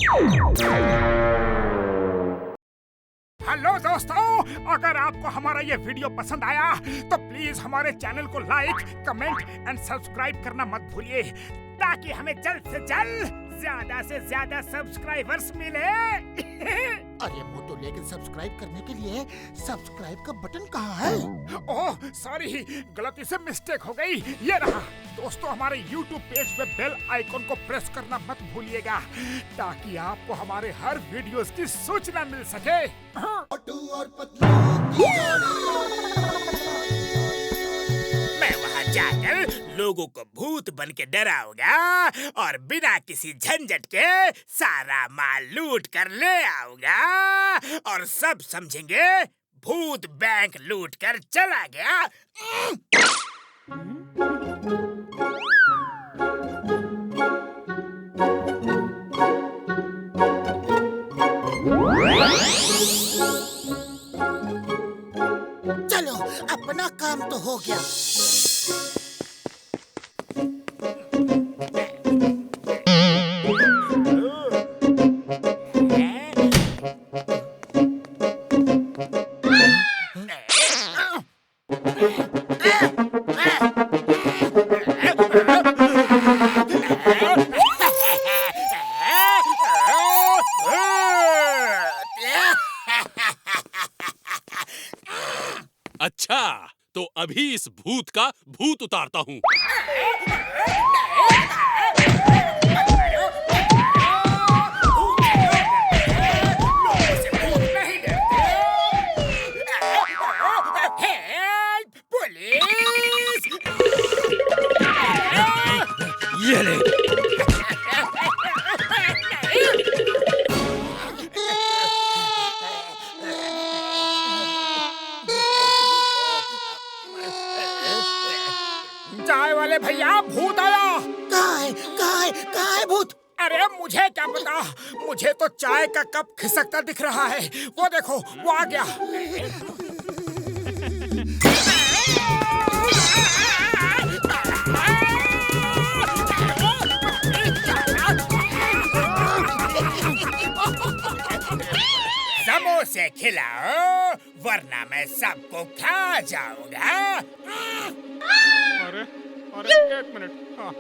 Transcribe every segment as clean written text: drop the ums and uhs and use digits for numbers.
Hello दोस्तों, अगर आपको हमारा ये वीडियो पसंद आया तो प्लीज हमारे चैनल को लाइक, कमेंट एंड सब्सक्राइब करना मत भूलिए, ताकि हमें जल्द से जल्द ज्यादा से ज्यादा सब्सक्राइबर्स मिले। अरे मोटू, लेकिन सब्सक्राइब करने के लिए सब्सक्राइब का बटन कहाँ है? ओह सॉरी, गलती से मिस्टेक हो गई। ये रहा। दोस्तों, हमारे YouTube पेज पे बेल आइकॉन को प्रेस करना मत भूलिएगा, ताकि आपको हमारे हर वीडियोस की सूचना मिल सके। मोटू और पतलू की मैं वहाँ जाकर लोगों को भूत बन के डराऊंगा और बिना किसी झंझट के सारा माल लूट कर ले आऊंगा और सब समझेंगे भूत बैंक लूट कर चला गया। चलो, अपना काम तो हो गया। अच्छा, तो अभी इस भूत का भूत उतारता हूँ। ये ले। चाय वाले भैया, भूत आया। कहाँ है भूत? अरे मुझे क्या पता, मुझे तो चाय का कप खिसकता दिख रहा है। वो देखो, वो आ गया। समोसे खिलाओ, वरना मैं सबको खा जाऊंगा। अरे अरे, एक मिनट। हाँ।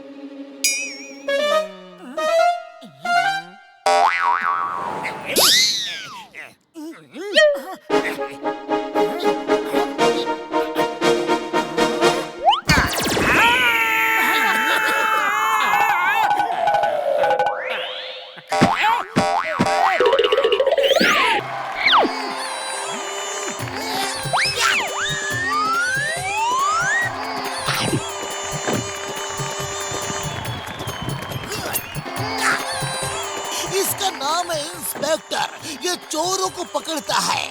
इसका नाम है इंस्पेक्टर। ये चोरों को पकड़ता है।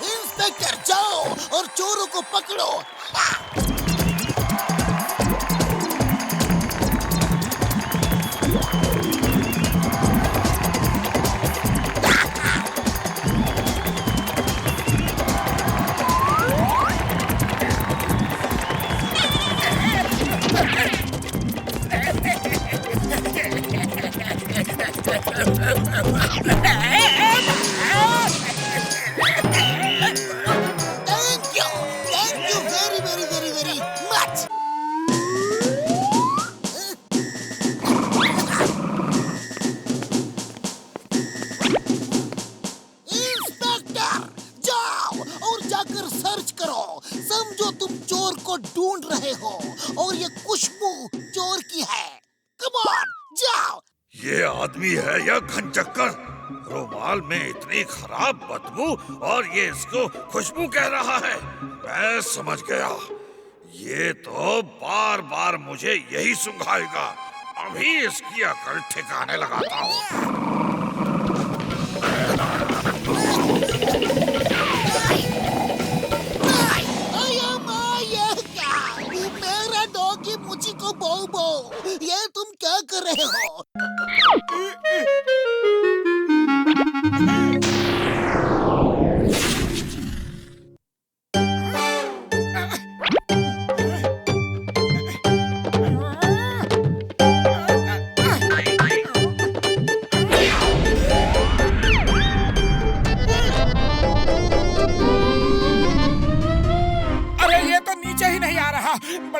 इंस्पेक्टर, जाओ और चोरों को पकड़ो। Thank you very much. Inspector, जाओ और जाकर सर्च करो। समझो तुम चोर को ढूंढ रहे हो और ये खुशबू चोर की है। कम ऑन, जाओ। ये आदमी है या घनचक्कर? रुमाल में इतनी खराब बदबू और ये इसको खुशबू कह रहा है। मैं समझ गया, ये तो बार बार मुझे यही सुंघाएगा। अभी इसकी अकल ठिकाने लगाता हूँ। मेरा डॉगी मुझी को बो, ये तुम क्या कर रहे हो?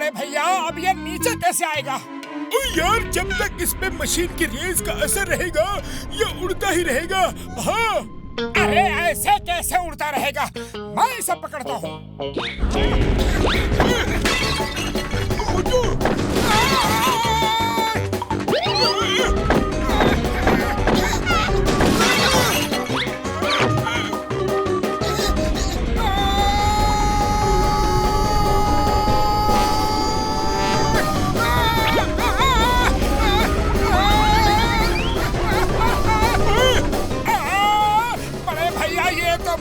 बड़े भैया अब ये नीचे कैसे आएगा? यार जब तक इस पे मशीन की रेस का असर रहेगा ये उड़ता ही रहेगा। हाँ अरे ऐसे कैसे उड़ता रहेगा? मैं इसे पकड़ता हूँ।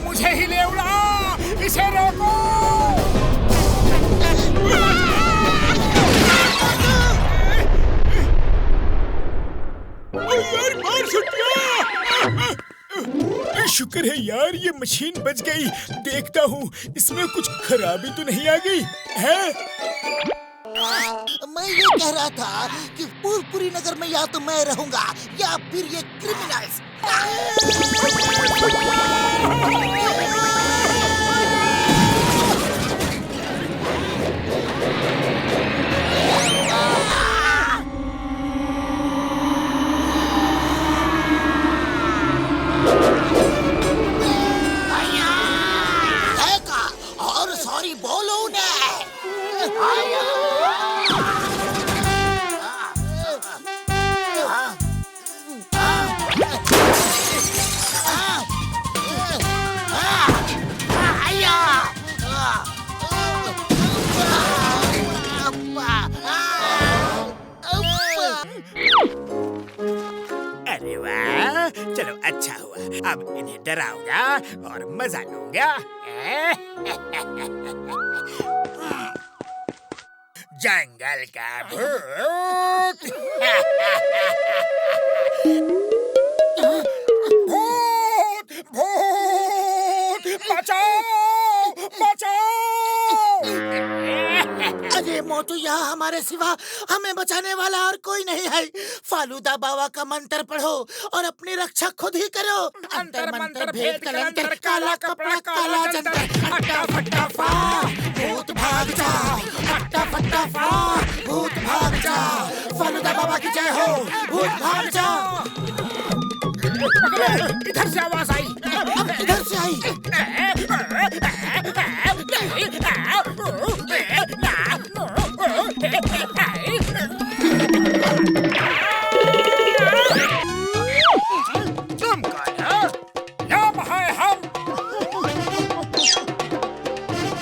मुझे ही ले उड़ा, इसे रोको। यार मार छुटिया। शुक्र है यार ये मशीन बच गई। देखता हूँ इसमें कुछ खराबी तो नहीं आ गई है? मैं ये कह रहा था कि पूरी नगर में या तो मैं रहूंगा या फिर ये क्रिमिनल्स। और सॉरी बोलो ना। अरे वाह, चलो अच्छा हुआ। अब इन्हें डराऊंगा और मजा लूंगा। जंगल का भूत। भूत भूत बचाओ बचाओ। अरे मोटू यहाँ हमारे सिवा हमें बचाने वाला और कोई नहीं है। फालूदा बाबा का मंत्र पढ़ो और अपनी रक्षा खुद ही करो। अंतर मंतर भेद कलंतर काला कपड़ा काला जंतर। अट्टा फट्टा फा भूत भाग जा, अट्टा फट्टा फा भूत भाग जा। फालूदा बाबा की जय हो, भूत भाग जा। इधर से आवाज आई। इधर से आई। तुम कौन हो? नाम है हम।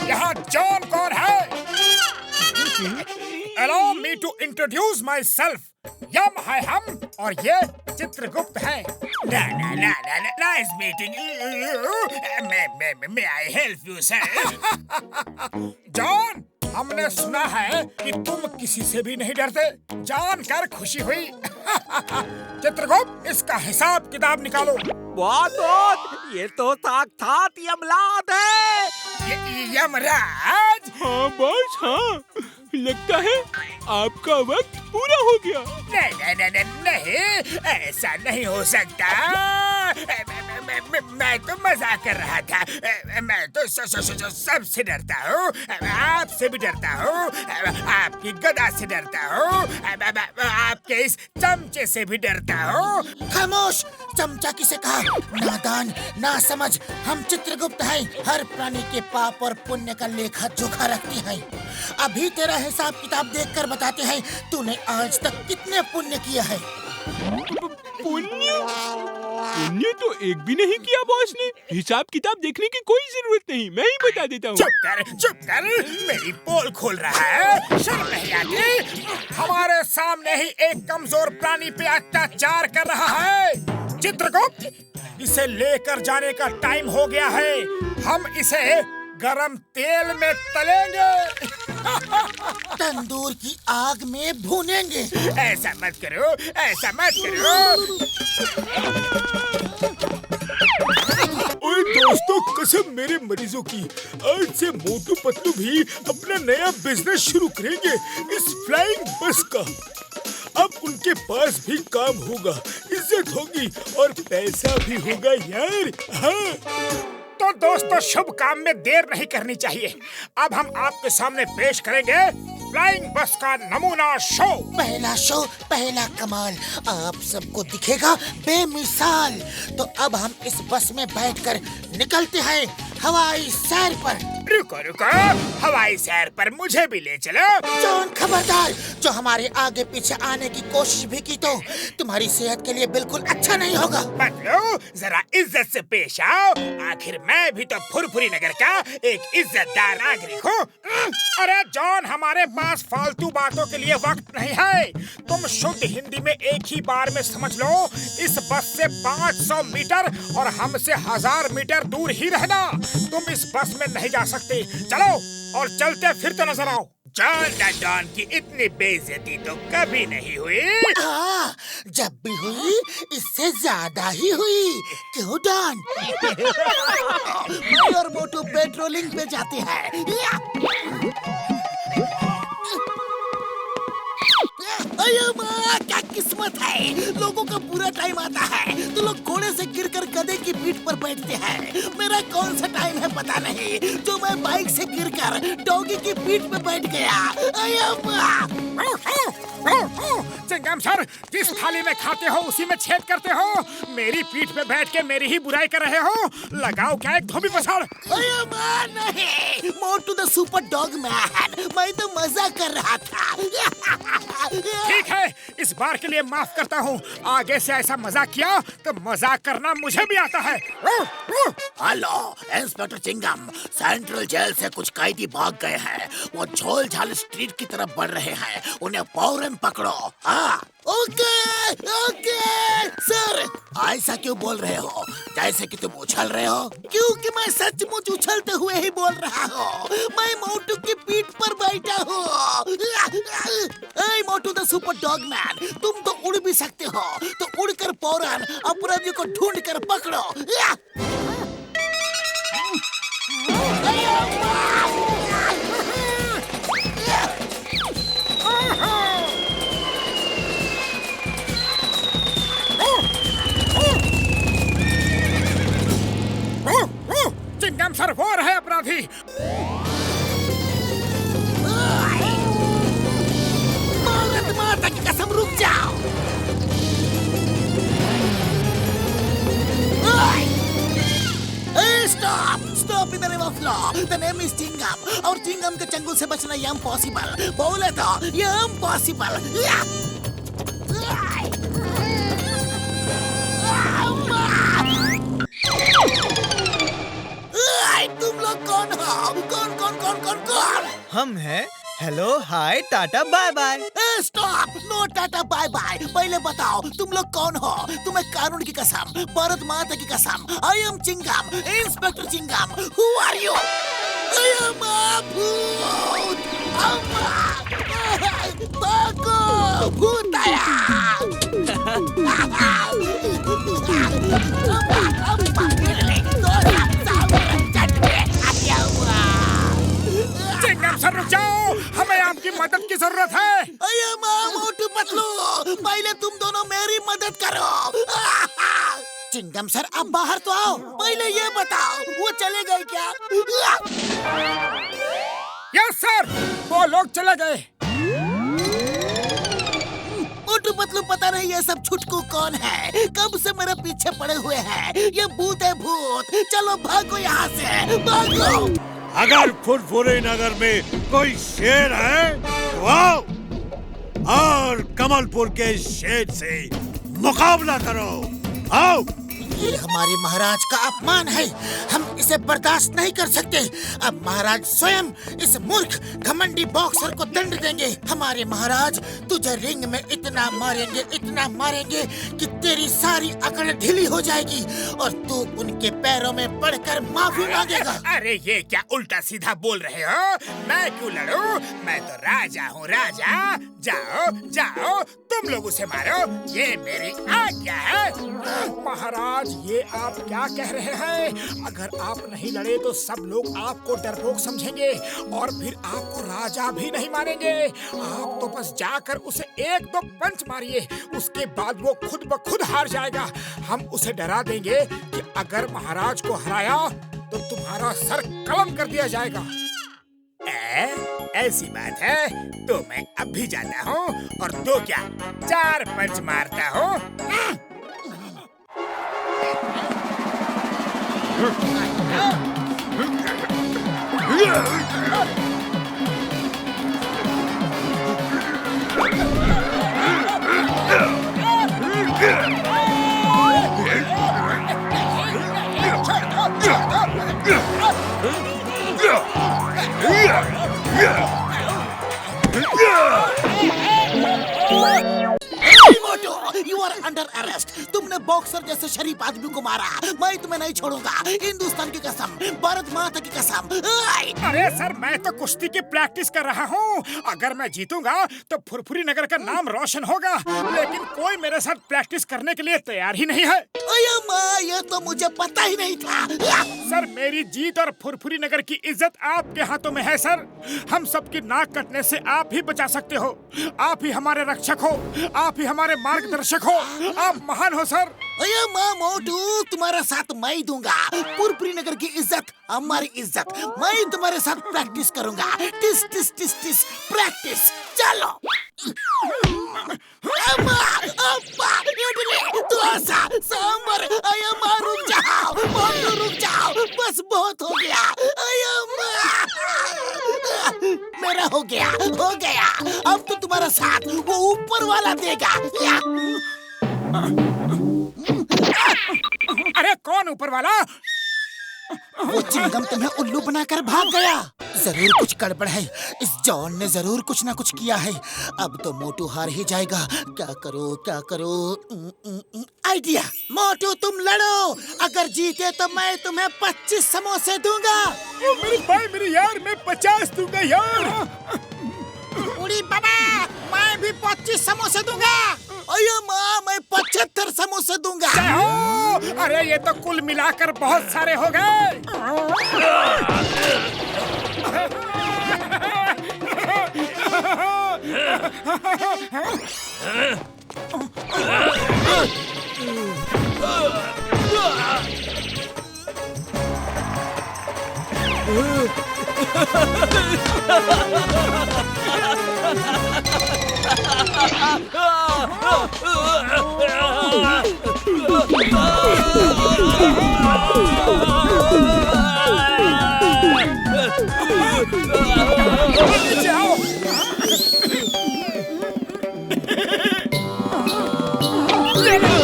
यहाँ जॉन कौन है? Allow me to introduce myself. यम है हम और ये चित्रगुप्त है। Nice meeting you. May I help you, sir? John, हमने सुना है कि तुम किसी से भी नहीं डरते। जानकर खुशी हुई। चित्रगुप्त, इसका हिसाब किताब निकालो। बहुत ये तो साक्षात यमराज है। यमराज? हाँ बस हाँ, लगता है आपका वक्त पूरा हो गया। नहीं, ऐसा नहीं हो सकता। मैं तो मजाक कर रहा था। मैं तो सबसे डरता हूँ। आपसे भी डरता हूँ, आपकी गदा से डरता हूँ, आपके इस चमचे से भी डरता हूँ। खामोश! चमचा किसे कहा? नादान, ना समझ। हम चित्रगुप्त हैं। हर प्राणी के पाप और पुण्य का लेखा जोखा रखते हैं। अभी तेरा हिसाब किताब देखकर बताते हैं तूने आज तक कितने पुण्य किया है। पुण्य तो एक भी नहीं किया बॉस ने। हिसाब किताब देखने की कोई जरूरत नहीं, मैं ही बता देता हूँ। चुप कर, मेरी पोल खोल रहा है। शर्म नहीं आती? हमारे सामने ही एक कमजोर प्राणी पे अत्याचार कर रहा है। चित्रगुप्त, इसे लेकर जाने का टाइम हो गया है। हम इसे गरम तेल में तलेंगे। तंदूर की आग में भूनेंगे। ऐसा मत करो, ऐसा मत करो। ओए दोस्तों, कसम मेरे मरीजों की, आज से मोटू पतलू भी अपना नया बिजनेस शुरू करेंगे इस फ्लाइंग बस का। अब उनके पास भी काम होगा, इज्जत होगी और पैसा भी होगा यार। हाँ तो दोस्तों, शुभ काम में देर नहीं करनी चाहिए। अब हम आपके सामने पेश करेंगे फ्लाइंग बस का नमूना शो। पहला शो, पहला कमाल आप सबको दिखेगा बेमिसाल। तो अब हम इस बस में बैठकर निकलते हैं हवाई सैर पर। रुको रुको, हवाई सैर पर मुझे भी ले चलो। जॉन खबरदार, जो हमारे आगे पीछे आने की कोशिश भी की तो तुम्हारी सेहत के लिए बिल्कुल अच्छा नहीं होगा। बदलो, जरा इज्जत से पेश आओ। आखिर मैं भी तो फुरफुरी नगर का एक इज्जतदार नागरिक हूँ। अरे जॉन, हमारे पास फालतू बातों के लिए वक्त नहीं है। तुम शुद्ध हिंदी में एक ही बार में समझ लो, इस बस से 500 मीटर और हमसे 1000 मीटर दूर ही रहना। तुम इस बस में नहीं जा सकते। चलो और चलते फिरते नजर आओ। जॉन द डॉन की इतनी बेइज्जती तो कभी नहीं हुई। हाँ, जब भी हुई इससे ज्यादा ही हुई। क्यों डॉन? मैं और मोटू पेट्रोलिंग पे जाते हैं। अयो माँ, क्या किस्मत है। लोगों का पूरा टाइम आता है तो लोग घोड़े से गिरकर गधे की पीठ पर बैठते हैं। मेरा कौन सा टाइम है पता नहीं, जो मैं बाइक से गिरकर डॉगी की पीठ पे बैठ गया। अयो माँ। चिंगम सर, जिस थाली में खाते हो उसी में छेद करते हो। मेरी पीठ पे बैठ के मेरी ही बुराई कर रहे हो। लगाओ क्या एक धोबी पछाड़। अयो माँ नहीं, मोटू द सुपर डॉग मैन, मैं तो मजाक कर रहा था। ठीक है, इस बार के लिए माफ करता हूँ। आगे से ऐसा मजाक किया तो मजाक करना मुझे भी आता है। Hello inspector Chingam, central jail से कुछ कैदी भाग गए हैं। वो झोल झाल स्ट्रीट की तरफ बढ़ रहे हैं, उन्हें फौरन पकड़ो। हाँ, ओके ओके सर। ऐसा क्यों बोल रहे हो जैसे कि तुम उछल रहे हो? क्योंकि मैं सचमुच उछलते हुए ही बोल रहा हूँ। मैं मोटू की पीठ पर बैठा हूँ। ए मोटू द सुपर डॉग मैन, तुम तो उड़ भी सकते हो, तो उड़कर फौरन अपराधी को ढूंढ कर पकड़ो। चिंगम सर, वो रहे अपराधी। भारत माता की कसम, रुक जाओ। Stop stop in the name of law. The name is Chingam, और चिंगम के चंगुल से बचना ये इम्पॉसिबल। बोले तो ये इम्पॉसिबल। तुम लोग कौन हो? कौन कौन कौन कौन कौन? हम हैं hello hi tata bye bye. Stop, no tata bye bye. पहले बताओ तुम लोग कौन हो? तुम्हें कानून की कसम, भारत माता की कसम, I am Chingam, inspector Chingam. Who are you? I am a bhoot. भागो, भूत आया। चिंगम सर, रुक जाओ, हमें आपकी मदद की जरूरत है। अये माँ, मोटू पतलू, पहले तुम दोनों मेरी मदद करो। चिंगम सर, अब बाहर तो आओ। पहले ये बताओ वो चले गए क्या? यस सर, वो लोग चले गए। मोटू पतलू, पता नहीं ये सब छुटकू कौन है, कब से मेरे पीछे पड़े हुए हैं। ये भूत है भूत। चलो भागो यहाँ से, भागो। अगर फुरफुरी नगर में कोई शेर है तो आओ और कमलपुर के शेर से मुकाबला करो। आओ। ये हमारे महाराज का अपमान है, हम इसे बर्दाश्त नहीं कर सकते। अब महाराज स्वयं इस मूर्ख घमंडी बॉक्सर को दंड देंगे। हमारे महाराज तुझे रिंग में इतना मारेंगे कि तेरी सारी अकड़ ढीली हो जाएगी और तू उनके पैरों में पड़कर माफी मांगेगा। अरे ये क्या उल्टा सीधा बोल रहे हो? मैं क्यों लड़ूं? मैं तो राजा हूँ, राजा। जाओ जाओ, तुम लोग उसे मारो, ये मेरी आज्ञा है। महाराज, ये आप क्या कह रहे हैं? अगर आप नहीं लड़े तो सब लोग आपको डरपोक समझेंगे और फिर आपको राजा भी नहीं मानेंगे। आप तो बस जाकर उसे 1-2 पंच मारिए, उसके बाद वो खुद ब खुद हार जाएगा। हम उसे डरा देंगे कि अगर महाराज को हराया तो तुम्हारा सर कलम कर दिया जाएगा। ऐसी बात है तो मैं अब भी जाता हूँ और 2 क्या 4 पंच मारता हूँ। मोटू, you are under arrest. तुमने बॉक्सर जैसे शरीफ आदमी को मारा। मैं तुम्हें नहीं छोड़ूंगा। हिंदुस्तान की कसम, भारत माता की कसम। अरे सर, मैं तो कुश्ती की प्रैक्टिस कर रहा हूँ। अगर मैं जीतूंगा तो फुरफुरी नगर का नाम रोशन होगा, लेकिन कोई मेरे साथ प्रैक्टिस करने के लिए तैयार ही नहीं है। अरे माँ, ये तो मुझे पता ही नहीं था। सर, मेरी जीत और फुरफुरी नगर की इज्जत आपके हाथों में है सर। हम सबकी नाक कटने से आप ही बचा सकते हो। आप ही हमारे रक्षक हो, आप ही हमारे मार्गदर्शक हो। आप महान हो सर। अरे माँ मोटू, तुम्हारा साथ मैं ही दूंगा। फुरफुरी नगर की इज्जत हमारी इज्जत। मैं तुम्हारे साथ प्रैक्टिस करूंगा। टिस टिस टिस टिस प्रैक्टिस। चलो। अम्मा, अब्बा, इडली, डोसा, सांभर। अरे माँ रुक जाओ, मोटू रुक जाओ, बस बहुत हो गया। अरे माँ, मेरा हो गया, हो गया। अब तो तुम्हारा साथ वो ऊपर वाला देगा। अरे कौन ऊपर वाला? वो चिंगम तुम्हें उल्लू बनाकर भाग गया। जरूर कुछ गड़बड़ है। इस जॉन ने जरूर कुछ ना कुछ किया है। अब तो मोटू हार ही जाएगा। क्या करो, क्या करो? आइडिया। मोटू तुम लड़ो। अगर जीते तो मैं तुम्हें 25 समोसे दूंगा। ओ मेरे भाई, मेरे यार, मैं 50 दूंगा यार। उड़ी बाबा, मैं भी 25 समोसे दूंगा। अरे माँ, मैं 75 समोसे दूंगा। अरे ये तो कुल मिलाकर बहुत सारे हो गए।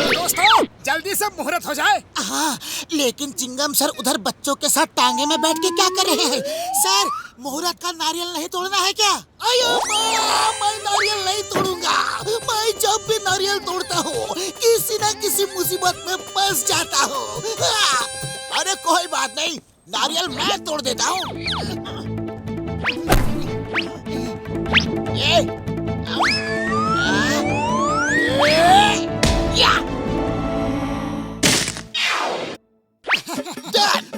दोस्तों, जल्दी से मुहूर्त हो जाए। हाँ, लेकिन चिंगम सर उधर बच्चों के साथ टांगे में बैठ के क्या कर रहे हैं? सर, मुहूर्त का नारियल नहीं तोड़ना है क्या? अयो माँ, मैं नारियल नहीं तोड़ूंगा। मैं जब भी नारियल तोड़ता हूँ, किसी न किसी मुसीबत में फंस जाता हूँ। अरे कोई बात नहीं, नारियल मैं तोड़ देता हूँ।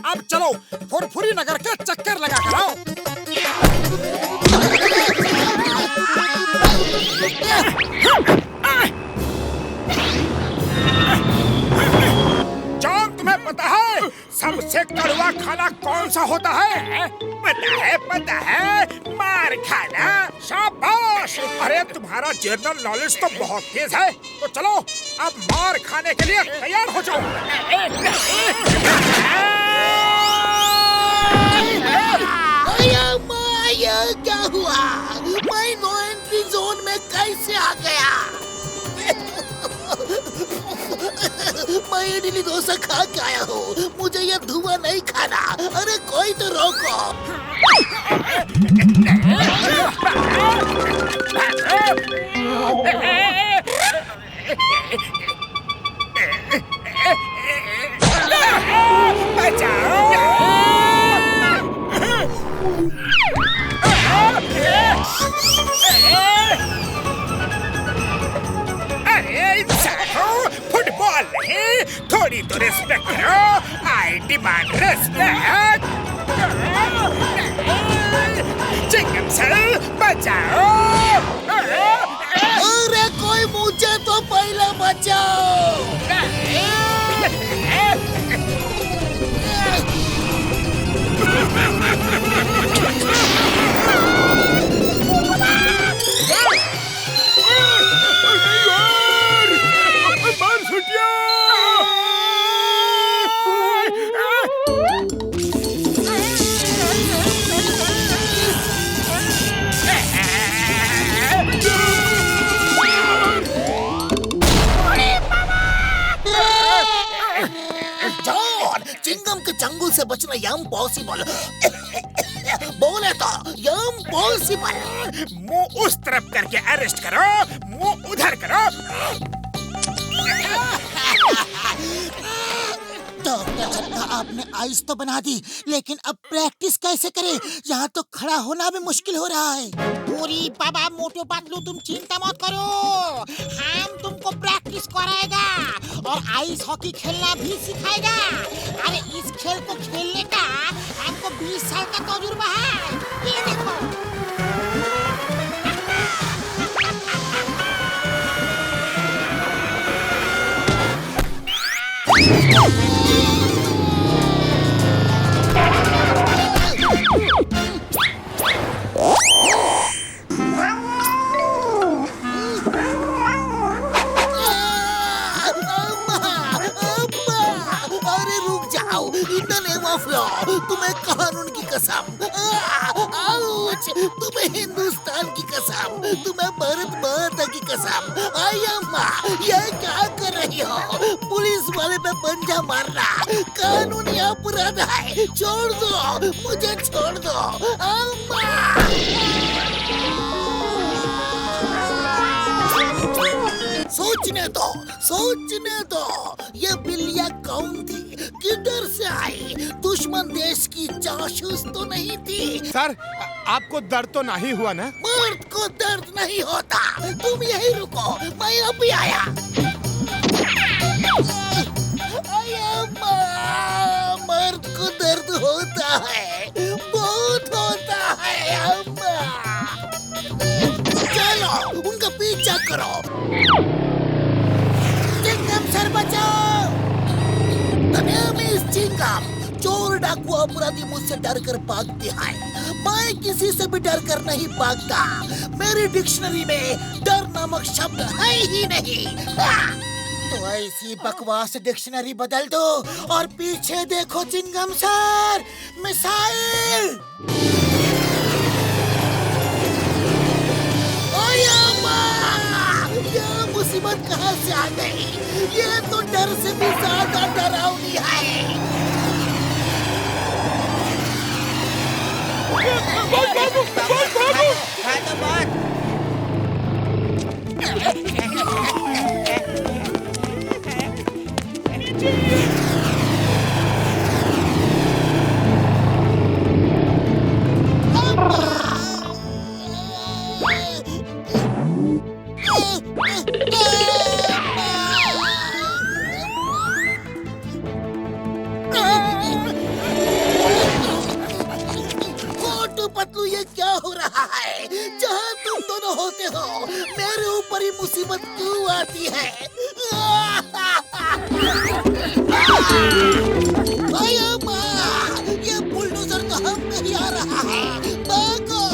अब चलो फुरफुरी नगर के चक्कर लगा कर आओ। जॉन, तुम्हें पता है सबसे कड़वा खाना कौन सा होता है? पता है, मार खाना। शाबाश! अरे तुम्हारा जनरल नॉलेज तो बहुत तेज है। तो चलो अब मार खाने के लिए तैयार हो जाओ। क्या हुआ? मैं नो एंट्री जोन में कैसे आ गया? मैं इडली डोसा खा के आया हूँ। मुझे ये धुआं नहीं खाना। अरे कोई तो रोको। फुटबॉल नहीं, थोड़ी तो रिस्पेक्ट करो। I demand respect. Chingam sir बचाओ। अरे कोई मुझे तो पहले बचाओ। जॉन, चिंगम के चंगुल से बचना इम्पॉसिबल। बोले तो इम्पॉसिबल। मुंह उस तरफ करके अरेस्ट करो, मुंह उधर करो। डॉक्टर झटका, आपने आइस तो बना दी, लेकिन अब प्रैक्टिस कैसे करें? यहाँ तो खड़ा होना भी मुश्किल हो रहा है। पूरी बाबा मोटू पतलू, तुम चिंता मत करो, हम तुमको प्रैक्टिस कराएगा और आइस हॉकी खेलना भी सिखाएगा। अरे इस खेल को खेलने का हमको 20 साल का तजुर्बा है। ये देखो। तुम्हें कानून की कसम, तुम्हें हिंदुस्तान की कसम, तुम्हें भारत माता की कसम। अम्मा, ये क्या कर रही हो? पुलिस वाले पे पंजा मारना कानूनी अपराध है। छोड़ दो मुझे, छोड़ दो अम्मा। सोचने दो, ये बिल्लियाँ कौन थी, किधर से आई? दुश्मन देश की जासूस तो नहीं थी। सर, आपको दर्द तो नहीं हुआ ना? मर्द को दर्द नहीं होता, तुम यही रुको, मैं अभी आया। मर्द को दर्द होता है, बहुत होता है अम्मा। चलो उनका पीछा करो। चिंगम सर बचाओ। चिंगम, चोर डाकू अपराधी मुझसे डर कर भागते हैं। मैं किसी से भी डर कर नहीं भागता। मेरी डिक्शनरी में डर नामक शब्द है ही नहीं। तो ऐसी बकवास डिक्शनरी बदल दो और पीछे देखो चिंगम सर, मिसाइल। ये मुसीबत कहाँ से आ गई? ये तो डर से भी ज्यादा डरावनी है। पतलू, ये क्या हो रहा है? जहाँ तुम दोनों होते हो, मेरे ऊपर ही मुसीबत क्यों आती है? ये बुलडोजर तो हम पे ही आ रहा है। भागो।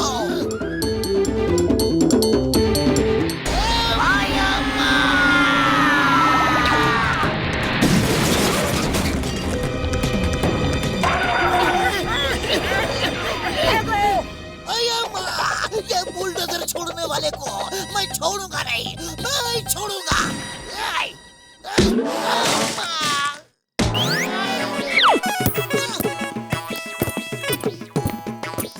ये बुलडोजर छोड़ने वाले को मैं छोड़ूंगा नहीं, मैं छोड़ूंगा।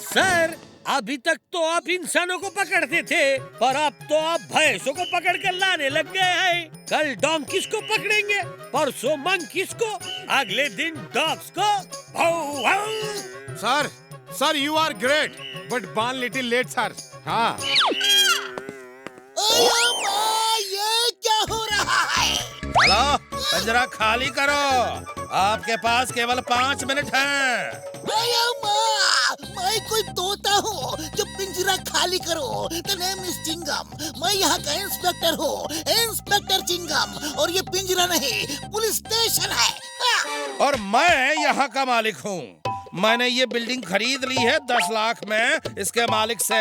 सर, अभी तक तो आप इंसानों को पकड़ते थे, पर अब तो आप भैंसों को पकड़ कर लाने लग गए हैं। कल डोंकीज को पकड़ेंगे, परसों मंकीज को, अगले दिन डॉग्स को। Sir, you are great, but one little late sir. हाँ। ये क्या हो रहा है? चलो पंजरा खाली करो, आपके पास केवल 5 मिनट हैं। मैं कोई तोता हूँ जो पिंजरा खाली करो? The name is चिंगम, मैं यहाँ का इंस्पेक्टर हूँ, इंस्पेक्टर चिंगम, और ये पिंजरा नहीं, पुलिस स्टेशन है। और मैं यहाँ का मालिक हूँ। मैंने ये बिल्डिंग खरीद ली है 10 लाख में इसके मालिक से।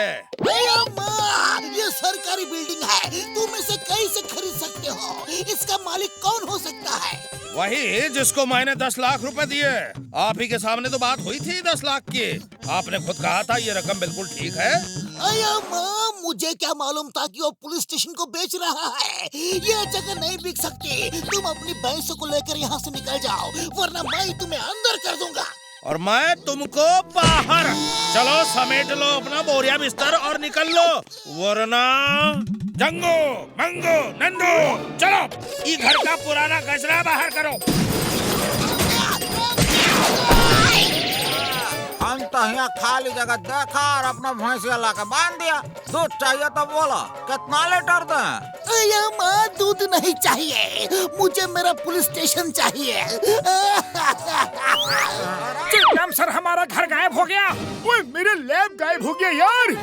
ये सरकारी बिल्डिंग है, तुम इसे कैसे खरीद सकते हो? इसका मालिक कौन हो सकता है? वही जिसको मैंने 10 लाख रुपए दिए। आप ही के सामने तो बात हुई थी 10 लाख की। आपने खुद कहा था ये रकम बिल्कुल ठीक है। अया माँ, मुझे क्या मालूम था कि वो पुलिस स्टेशन को बेच रहा है। ये जगह नहीं बिक सकती। तुम अपनी भैंसों को लेकर यहाँ से निकल जाओ, वरना मैं तुम्हें अंदर कर दूंगा। और मैं तुमको बाहर। चलो समेट लो अपना बोरिया बिस्तर और निकल लो, वरना जंगो मंगो नंदो चलो ये घर का पुराना कचरा बाहर करो। हम तो यहाँ खाली जगह देखा और अपना भैंसिया ला के बांध दिया। दूध चाहिए तो बोलो, कितना लीटर दें? अया माँ, दूध नहीं चाहिए, मुझे मेरा पुलिस स्टेशन चाहिए। चिंगम सर, हमारा घर गायब हो गया। ओए, मेरे लैब गायब हो गया यार।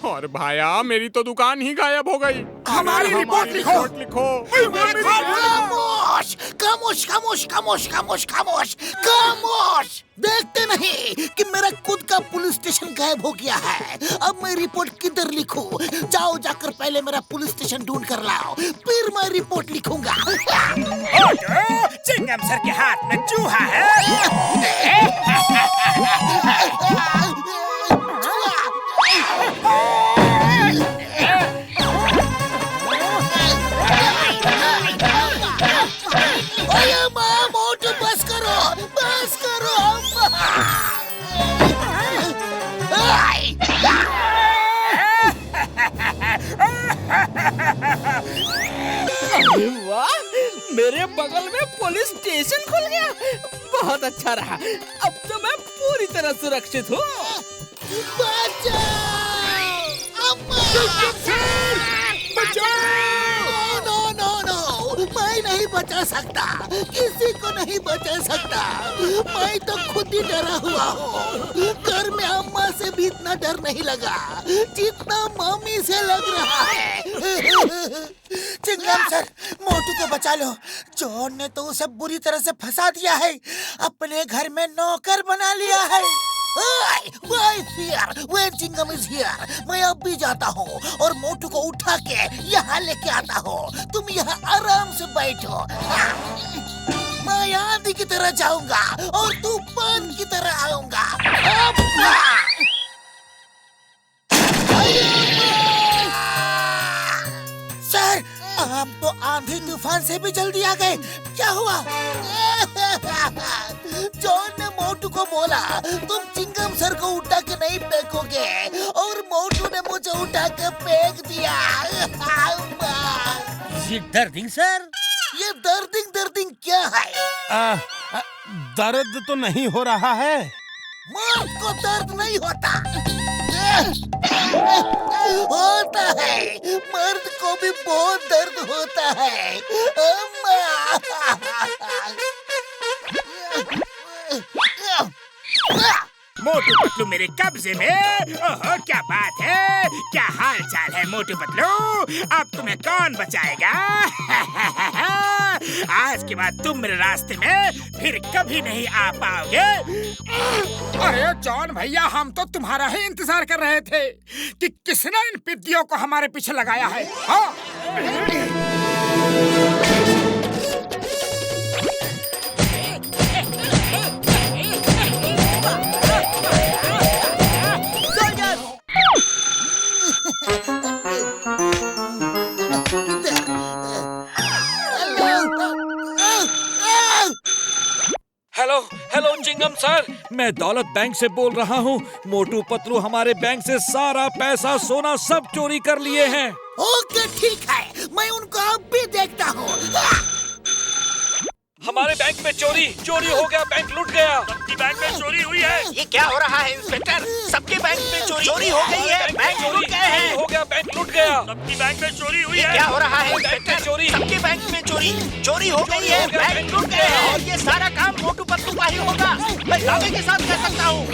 और भाया, मेरी तो दुकान ही गायब हो गई। हमारी रिपोर्ट लिखो। खामोश खामोश खामोश खामोश खामोश खामोश खामोश। देखते नहीं कि मेरा खुद का पुलिस स्टेशन गायब हो गया है। अब मैं रिपोर्ट किधर लिखूं? जाओ, जाकर पहले मेरा पुलिस स्टेशन ढूंढ कर लाओ, फिर मैं रिपोर्ट लिखूंगा। चिंगम सर के हाथ में चूहा है। अरे माँ, मोटू बस करो अरे वाह, मेरे बगल में पुलिस स्टेशन खुल गया। बहुत अच्छा रहा, अब तो मैं पूरी तरह सुरक्षित हूँ। मैं नहीं बचा सकता, किसी को नहीं बचा सकता। मैं तो खुद ही डरा हुआ हूँ। घर में अम्मा से भी इतना डर नहीं लगा जितना मम्मी से लग रहा है। चिंगम सर, मोटू को बचा लो। जॉन ने तो उसे बुरी तरह से फंसा दिया है, अपने घर में नौकर बना लिया है। Chingam is here. मैं अब भी जाता हूँ और मोटू को उठा के यहाँ लेके आता हूँ। तुम यहाँ आराम से बैठो। मैं आंधी की तरह जाऊंगा और तूफान की तरह आऊंगा। सर, आप तो आंधी तूफान से भी जल्दी आ गए। क्या हुआ? जॉन ने मोटू को बोला तुम चिंगम सर को उठा के नहीं फेंकोगे, और मोटू ने मुझे उठा के फेंक दिया। ये दर्दिंग सर, ये दर्दिंग क्या है? दर्द तो नहीं हो रहा है। मर्द को दर्द नहीं होता। होता है, मर्द को भी बहुत दर्द होता है। मोटू पतलू मेरे कब्जे में। ओहो, क्या बात है, क्या हाल चाल है मोटू पतलू? अब तुम्हें कौन बचाएगा? आज के बाद तुम मेरे रास्ते में फिर कभी नहीं आ पाओगे। अरे जॉन भैया, हम तो तुम्हारा ही इंतजार कर रहे थे कि किसने इन पिद्दियों को हमारे पीछे लगाया है। हाँ? हेलो चिंगम सर, मैं दौलत बैंक से बोल रहा हूँ। मोटू पतलू हमारे बैंक से सारा पैसा सोना सब चोरी कर लिए हैं। ओके, ठीक है, मैं उनको अब भी देखता हूँ। हमारे बैंक में चोरी हो गया, बैंक लूट गया। सबकी बैंक में चोरी हुई है। ये क्या हो रहा है इंस्पेक्टर? सबके बैंक में चोरी हो गई है। बैंक लूट गए हैं। हो गया, बैंक लूट गया। सबकी बैंक में चोरी हुई है। क्या हो रहा है इंस्पेक्टर? सबके बैंक में चोरी हो गई है, बैंक लूट गए हैं, और ये सारा काम मोटू पतलू का ही होगा। मैं दावे के साथ कह सकता हूँ।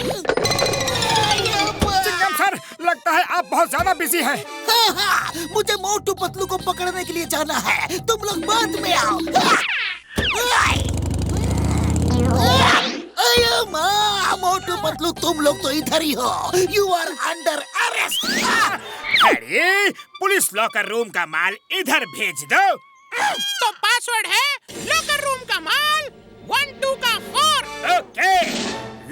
चिंगम सर, लगता है आप बहुत ज्यादा बिजी हैं। हाँ, मुझे मोटू पतलू को पकड़ने के लिए जाना है। तुम लोग बाद में आओ। माँ, मोटू पतलू, तुम लोग तो इधर ही हो। You are under arrest. अरे, पुलिस लॉकर रूम का माल इधर भेज दो। तो पासवर्ड है लॉकर रूम का माल 1 2 का 4। ओके,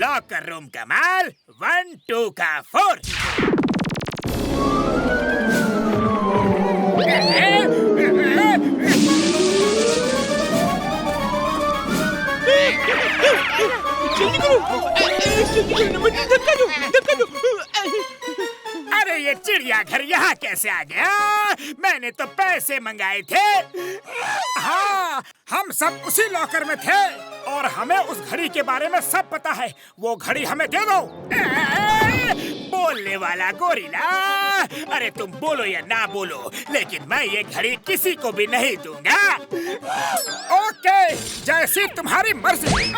लॉकर रूम का माल 1 2 का 4। जल्दी करो, धक्का दो, धक्का दो। अरे ये चिड़ियाघर यहाँ कैसे आ गया? मैंने तो पैसे मंगाए थे। हाँ, हम सब उसी लॉकर में थे और हमें उस घड़ी के बारे में सब पता है। वो घड़ी हमें दे दो। बोलने वाला गोरिल्ला, अरे तुम बोलो या ना बोलो, लेकिन मैं ये घड़ी किसी को भी नहीं दूंगा। ओके, जैसी तुम्हारी मर्जी।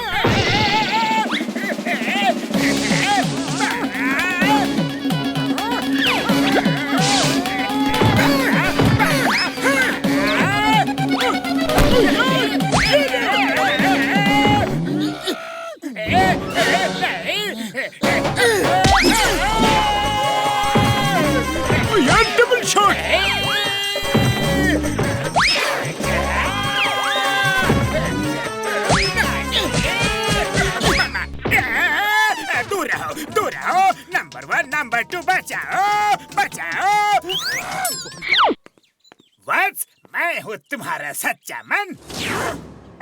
Double shot. दूर रहो, दूर रहो। नंबर 1, नंबर 2, बचाओ, बचाओ। वत्स, मैं हूँ तुम्हारा सच्चा मन।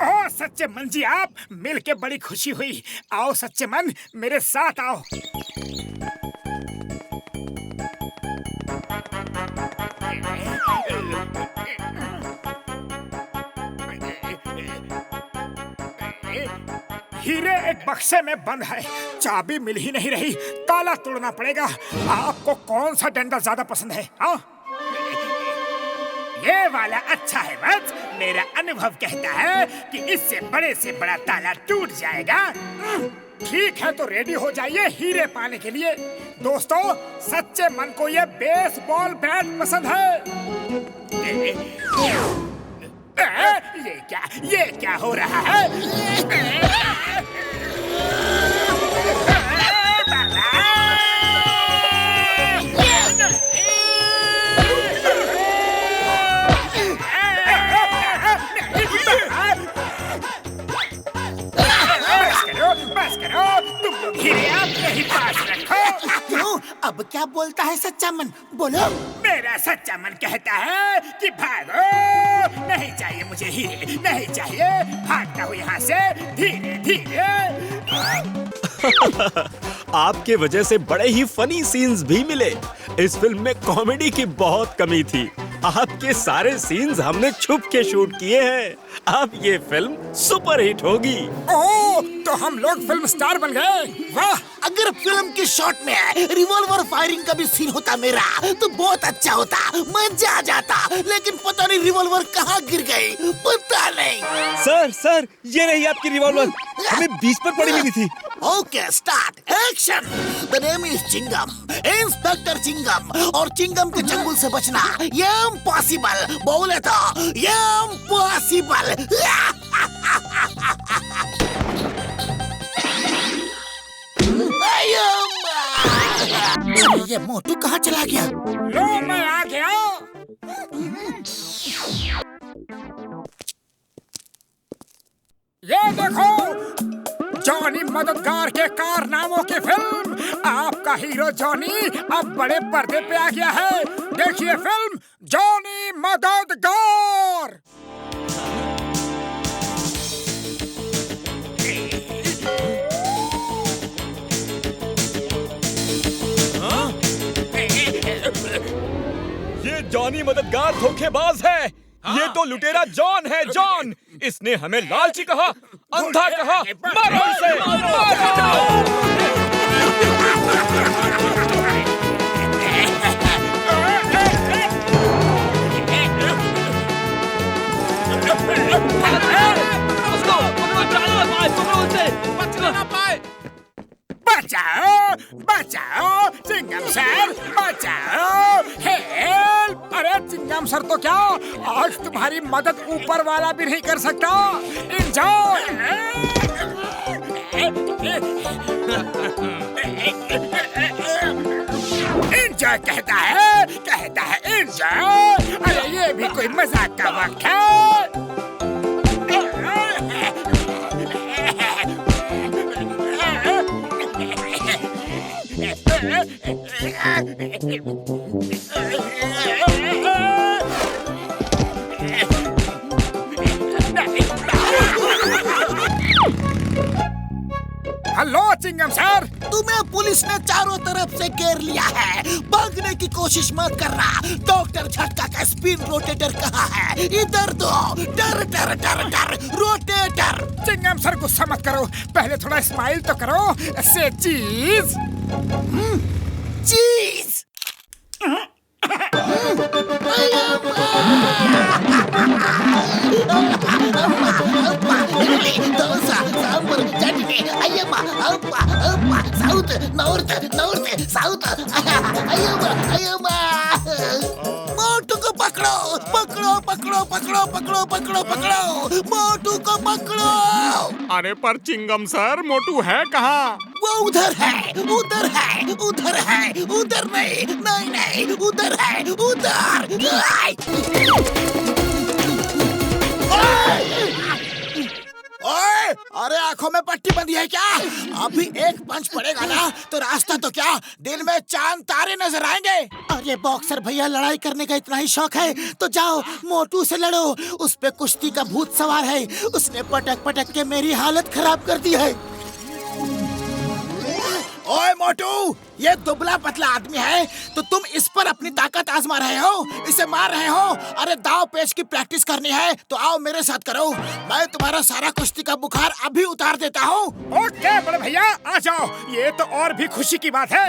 ओ सच्चे मन जी, आप मिल के बड़ी खुशी हुई। आओ सच्चे मन, मेरे साथ आओ। हीरे एक बक्से में बंद है, चाबी मिल ही नहीं रही, ताला तोड़ना पड़ेगा। आपको कौन सा डंडा ज्यादा पसंद है? हाँ, ये वाला अच्छा है वत्स। मेरा अनुभव कहता है कि इससे बड़े से बड़ा ताला टूट जाएगा। ठीक है, तो रेडी हो जाइए हीरे पाने के लिए। दोस्तों, सच्चे मन को ये बेसबॉल बैट पसंद है। ये क्या हो रहा है? बस करो, तुम लोग हीरे अपने ही पास रखो। क्यों? अब क्या बोलता है सच्चा मन? बोलो। मेरा सच्चा मन कहता है कि भागो। नहीं चाहिए मुझे हीरे, नहीं चाहिए। भागता हूँ यहाँ से धीरे धीरे। आपके वजह से बड़े ही फनी सीन्स भी मिले। इस फिल्म में कॉमेडी की बहुत कमी थी। आपके सारे सीन्स हमने छुप के शूट किए हैं। अब ये फिल्म सुपर हिट होगी। ओह, तो हम लोग फिल्म स्टार बन गए। वाह! अगर फिल्म के शॉट में रिवॉल्वर फायरिंग का भी सीन होता मेरा, तो बहुत अच्छा होता, मजा आ जाता। लेकिन पता नहीं रिवॉल्वर कहाँ गिर गई, पता नहीं। सर, ये रही आपकी रिवॉल्वर। हमें 20 पर पड़ी मिली थी। Okay, start action. The name is Chingam, inspector Chingam. और चिंगम के चंगुल से बचना ये इम्पॉसिबल। बोले तो ये इम्पॉसिबल। ये मोटू कहाँ चला गया? लो, मैं आ गया। ये देखो, जॉनी मददगार के कारनामों की फिल्म। आपका हीरो जॉनी अब बड़े पर्दे पे आ गया है। देखिए फिल्म जॉनी मददगार। ये जॉनी मददगार धोखेबाज है। ये तो लुटेरा जॉन है। जॉन, इसने हमें लालची कहा, अंधा कहा। मारो इसे, मारो। बचाओ, बचाओ, चिंगम सर, बचाओ, हेल्प। अरे चिंगम सर तो क्या, आज तुम्हारी मदद ऊपर वाला भी नहीं कर सकता। एंजॉय। एंजॉय कहता है एंजॉय। अरे ये भी कोई मजाक का वक्त है। Hello Chingam sir. तुम्हें पुलिस ने चारों तरफ से घेर लिया है, भागने की कोशिश मत करना। डॉक्टर झटका का स्पिन रोटेटर कहाँ है? इधर दो। डर डर डर डर रोटेटर। चिंगम सर गुस्सा मत करो, पहले थोड़ा स्माइल तो करो। से चीज चीज। దోశ సాంబార్ చట్నీ అయ్యమ్మ అప్ప అప్ప సౌత్ నార్త్ నార్త్ సౌత్ అయ్యమ్మ అయ్యమ్మ मोटू को पकड़ो पकड़ो पकड़ो पकड़ो पकड़ो पकड़ो पकड़ो मोटू को पकड़ो। अरे पर चिंगम सर मोटू है कहाँ? वो उधर है उधर है उधर है उधर नहीं नहीं नहीं उधर है उधर। ओए अरे आंखों में पट्टी बंधी है क्या? अभी एक पंच पड़ेगा ना तो रास्ता तो क्या दिन में चांद तारे नजर आएंगे। अरे बॉक्सर भैया लड़ाई करने का इतना ही शौक है तो जाओ मोटू से लड़ो। उस पे कुश्ती का भूत सवार है, उसने पटक पटक के मेरी हालत खराब कर दी है। ओए मोटू, ये दुबला पतला आदमी है तो तुम इस पर अपनी ताकत आजमा रहे हो, इसे मार रहे हो। अरे दाव पेच की प्रैक्टिस करनी है तो आओ मेरे साथ करो, मैं तुम्हारा सारा कुश्ती का बुखार अभी उतार देता हूँ। ओके बड़े भैया आ जाओ, ये तो और भी खुशी की बात है।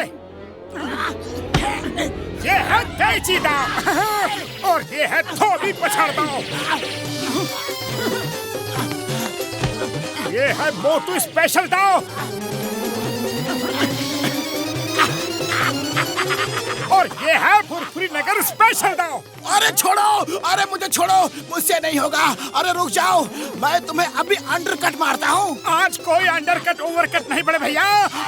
ये है कैची दाव और ये है धोबी पछाड़ दाव। ये है मोटू स्पेशल दाव और ये है फुरफुरी नगर स्पेशल दाव। अरे छोड़ो, अरे मुझे छोड़ो, मुझसे नहीं होगा। अरे रुक जाओ, मैं तुम्हें अभी अंडरकट मारता हूँ। आज कोई अंडरकट ओवरकट नहीं बड़े भैया,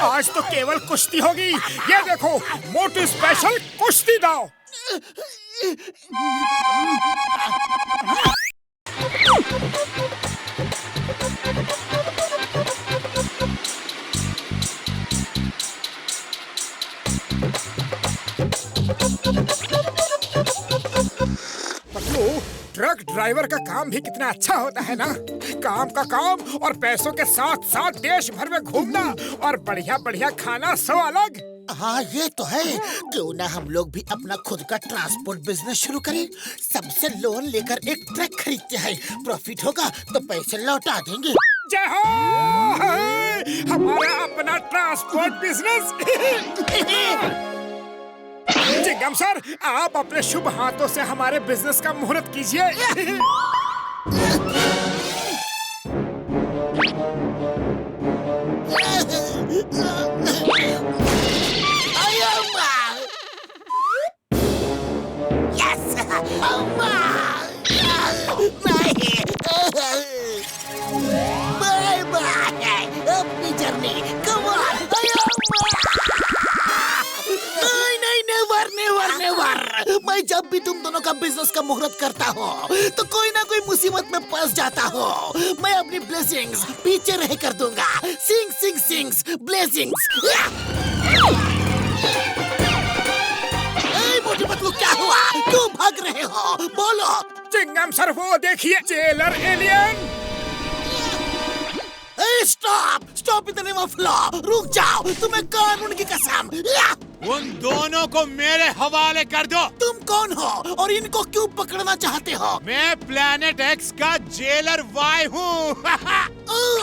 आज तो केवल कुश्ती होगी। ये देखो मोटू स्पेशल कुश्ती दाव। ट्रक ड्राइवर का काम भी कितना अच्छा होता है ना, काम का काम और पैसों के साथ साथ देश भर में घूमना और बढ़िया बढ़िया खाना सो अलग। हाँ ये तो है, क्यों ना हम लोग भी अपना खुद का ट्रांसपोर्ट बिजनेस शुरू करें। सबसे लोन लेकर एक ट्रक खरीदते हैं, प्रॉफिट होगा तो पैसे लौटा देंगे। जय हो, हमारा अपना ट्रांसपोर्ट बिजनेस। चिंगम सर, आप अपने शुभ हाथों से हमारे बिजनेस का मुहूर्त कीजिए। बाय बाय, अपनी जर्नी, कम ऑन। मैं जब भी तुम दोनों का बिजनेस का मुहूर्त करता हूँ तो कोई ना कोई मुसीबत में फंस जाता हूँ। मैं अपनी ब्लेसिंग्स पीछे रह कर दूंगा। सिंग सिंग सिंग्स ब्लेसिंग्स। मोटी पतलू क्या हुआ, क्यों भाग रहे हो, बोलो। चिंगम सर वो देखिए jailer alien. Stop stop in the name of law, रुक जाओ, तुम्हें कानून की कसम। उन दोनों को मेरे हवाले कर दो। तुम कौन हो और इनको क्यों पकड़ना चाहते हो? मैं प्लैनेट एक्स का जेलर वाई हूँ।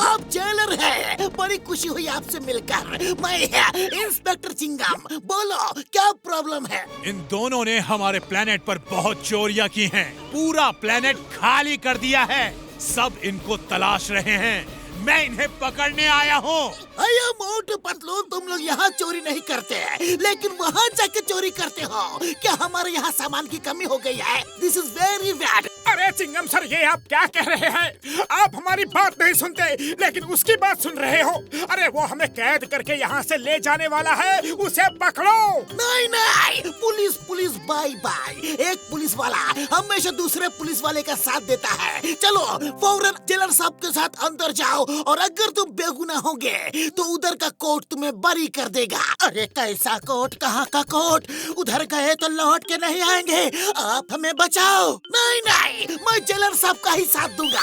आप जेलर हैं, बड़ी खुशी हुई आपसे मिलकर। मैं इंस्पेक्टर चिंगम, बोलो क्या प्रॉब्लम है? इन दोनों ने हमारे प्लैनेट पर बहुत चोरियां की हैं, पूरा प्लैनेट खाली कर दिया है, सब इनको तलाश रहे हैं, मैं इन्हें पकड़ने आया हूँ। अरे मोटू पतलू, तुम लोग यहाँ चोरी नहीं करते लेकिन वहाँ जाके चोरी करते हो। क्या हमारे यहाँ सामान की कमी हो गई है? This is very bad. अरे चिंगम सर, ये आप क्या कह रहे हैं? आप हमारी बात नहीं सुनते लेकिन उसकी बात सुन रहे हो। अरे वो हमें कैद करके यहाँ से ले जाने वाला है, उसे पकड़ो। नहीं नहीं, पुलिस पुलिस बाय बाय। एक पुलिस वाला हमेशा दूसरे पुलिस वाले का साथ देता है। चलो फौरन जेलर साहब के साथ अंदर जाओ और अगर तुम बेगुनाह होगे तो उधर का कोर्ट तुम्हें बरी कर देगा। अरे कैसा कोर्ट, कहाँ का कोर्ट? उधर गए तो लौट के नहीं आएंगे, आप हमें बचाओ। नहीं नहीं, मैं जेलर साहब का ही साथ दूंगा।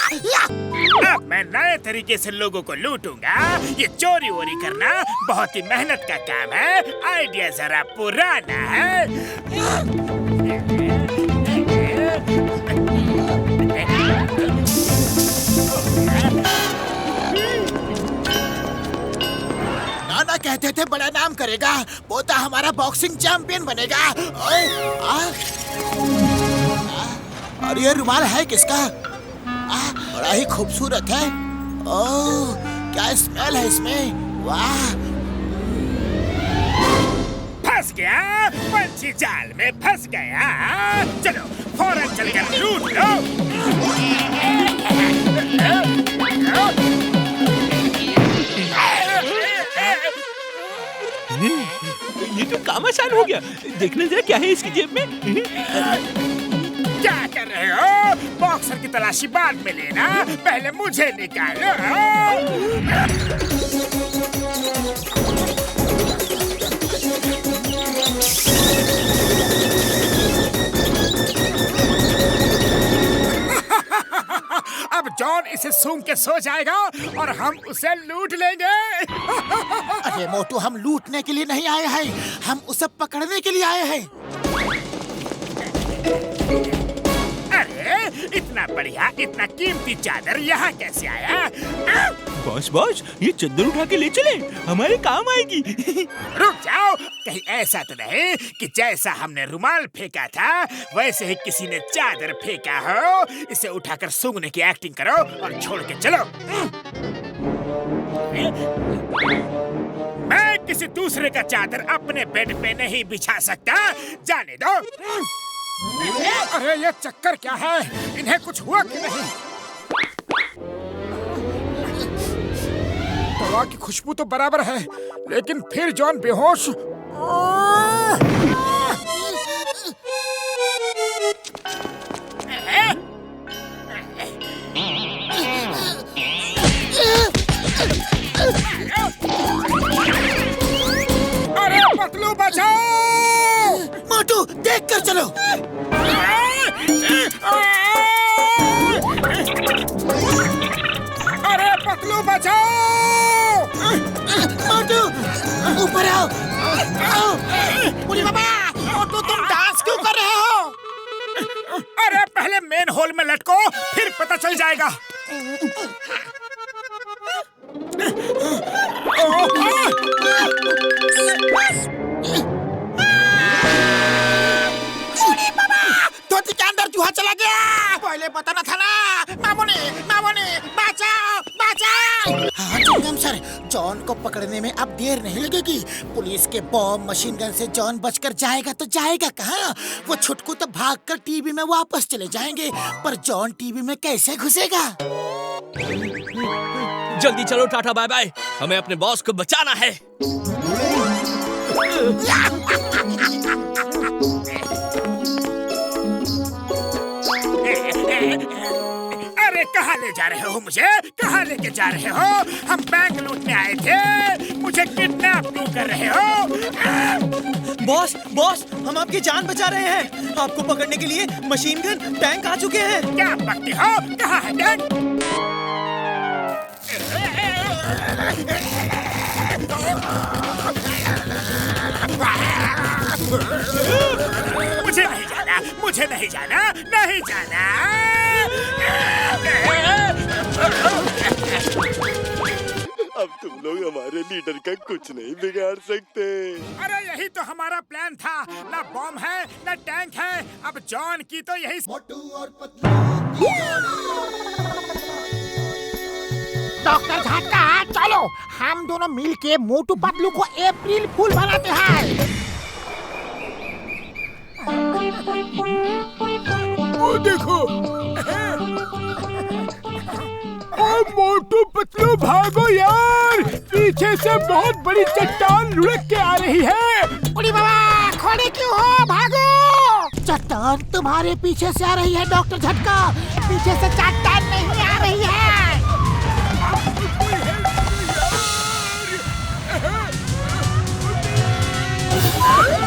अब मैं नए तरीके से लोगों को लूटूंगा। ये चोरी वोरी करना बहुत ही मेहनत का काम है। आइडिया जरा पुराना है। नाना कहते थे बड़ा नाम करेगा, पोता हमारा बॉक्सिंग चैंपियन बनेगा। और ये रुमाल है किसका? बड़ा ही खूबसूरत है। ओह, क्या स्मेल है इसमें। वाह, फंस गया, पंछी जाल में फंस गया। चलो फौरन चलकर लूट लो। ये तो काम आसान हो गया। देखने जरा क्या है इसकी जेब में। क्या कर रहे हो? बॉक्सर की तलाशी बाद में लेना, पहले मुझे निकालो। अब जॉन इसे सूंघ के सो जाएगा और हम उसे लूट लेंगे। अरे मोटू, हम लूटने के लिए नहीं आए हैं, हम उसे पकड़ने के लिए आए हैं। अरे इतना बढ़िया, इतना कीमती चादर यहाँ कैसे आया? बॉस, ये चादर उठा के ले चले, हमारे काम आएगी। रुक जाओ, कहीं ऐसा तो नहीं कि जैसा हमने रुमाल फेंका था वैसे ही किसी ने चादर फेंका हो। इसे उठाकर सूंघने की एक्टिंग करो और छोड़ के चलो। मैं किसी दूसरे का चादर अपने बेड पे नहीं बिछा सकता, जाने दो। अरे ये चक्कर क्या है? इन्हें कुछ हुआ कि नहीं? दवा की खुशबू तो बराबर है, लेकिन फिर जॉन बेहोश। अरे पतलू बचाओ! मोटू, देख कर चलो। अरे पतलू बचाओ! मोटू, ऊपर आओ। बुढ़ी बाबा, मोटू तुम डांस क्यों कर रहे हो? अरे पहले मेन होल में लटको, फिर पता चल जाएगा। धोती के अंदर चूहा चला गया। पहले पता न था ना। मामूनी, बचाओ। हाँ चिंगम सर, जॉन को पकड़ने में अब देर नहीं लगेगी। पुलिस के बॉम्ब मशीन गन से जॉन बचकर जाएगा तो जाएगा कहाँ? वो छुटकू तो भागकर टीवी में वापस चले जाएंगे, पर जॉन टीवी में कैसे घुसेगा? जल्दी चलो, टाटा बाय बाय, हमें अपने बॉस को बचाना है। अरे कहाँ ले जा रहे हो मुझे? कहाँ लेके जा रहे हो? हम बैंक लूटने आए थे, मुझे किडनैप क्यों कर रहे हो? बॉस, हम आपकी जान बचा रहे हैं। आपको पकड़ने के लिए मशीन गन, टैंक आ चुके हैं। क्या बकते हो? कहाँ है टैंक? मुझे नहीं जाना। अब तुम लोग हमारे लीडर का कुछ नहीं बिगाड़ सकते। अरे यही तो हमारा प्लान था। ना बॉम्ब है, ना टैंक है। अब जॉन की तो यही। मोटू और पतलू। डॉक्टर झटका, चलो हम दोनों मिलके मोटू पतलू को अप्रैल फूल बनाते हैं। वो देखो, मोटू पतलू भागो यार, पीछे से बहुत बड़ी चट्टान लुढ़क के आ रही है। बुढ़ी बाबा, खड़े क्यों हो? भागो! चट्टान तुम्हारे पीछे से आ रही है डॉक्टर झटका, पीछे से चट्टान नहीं आ रही है।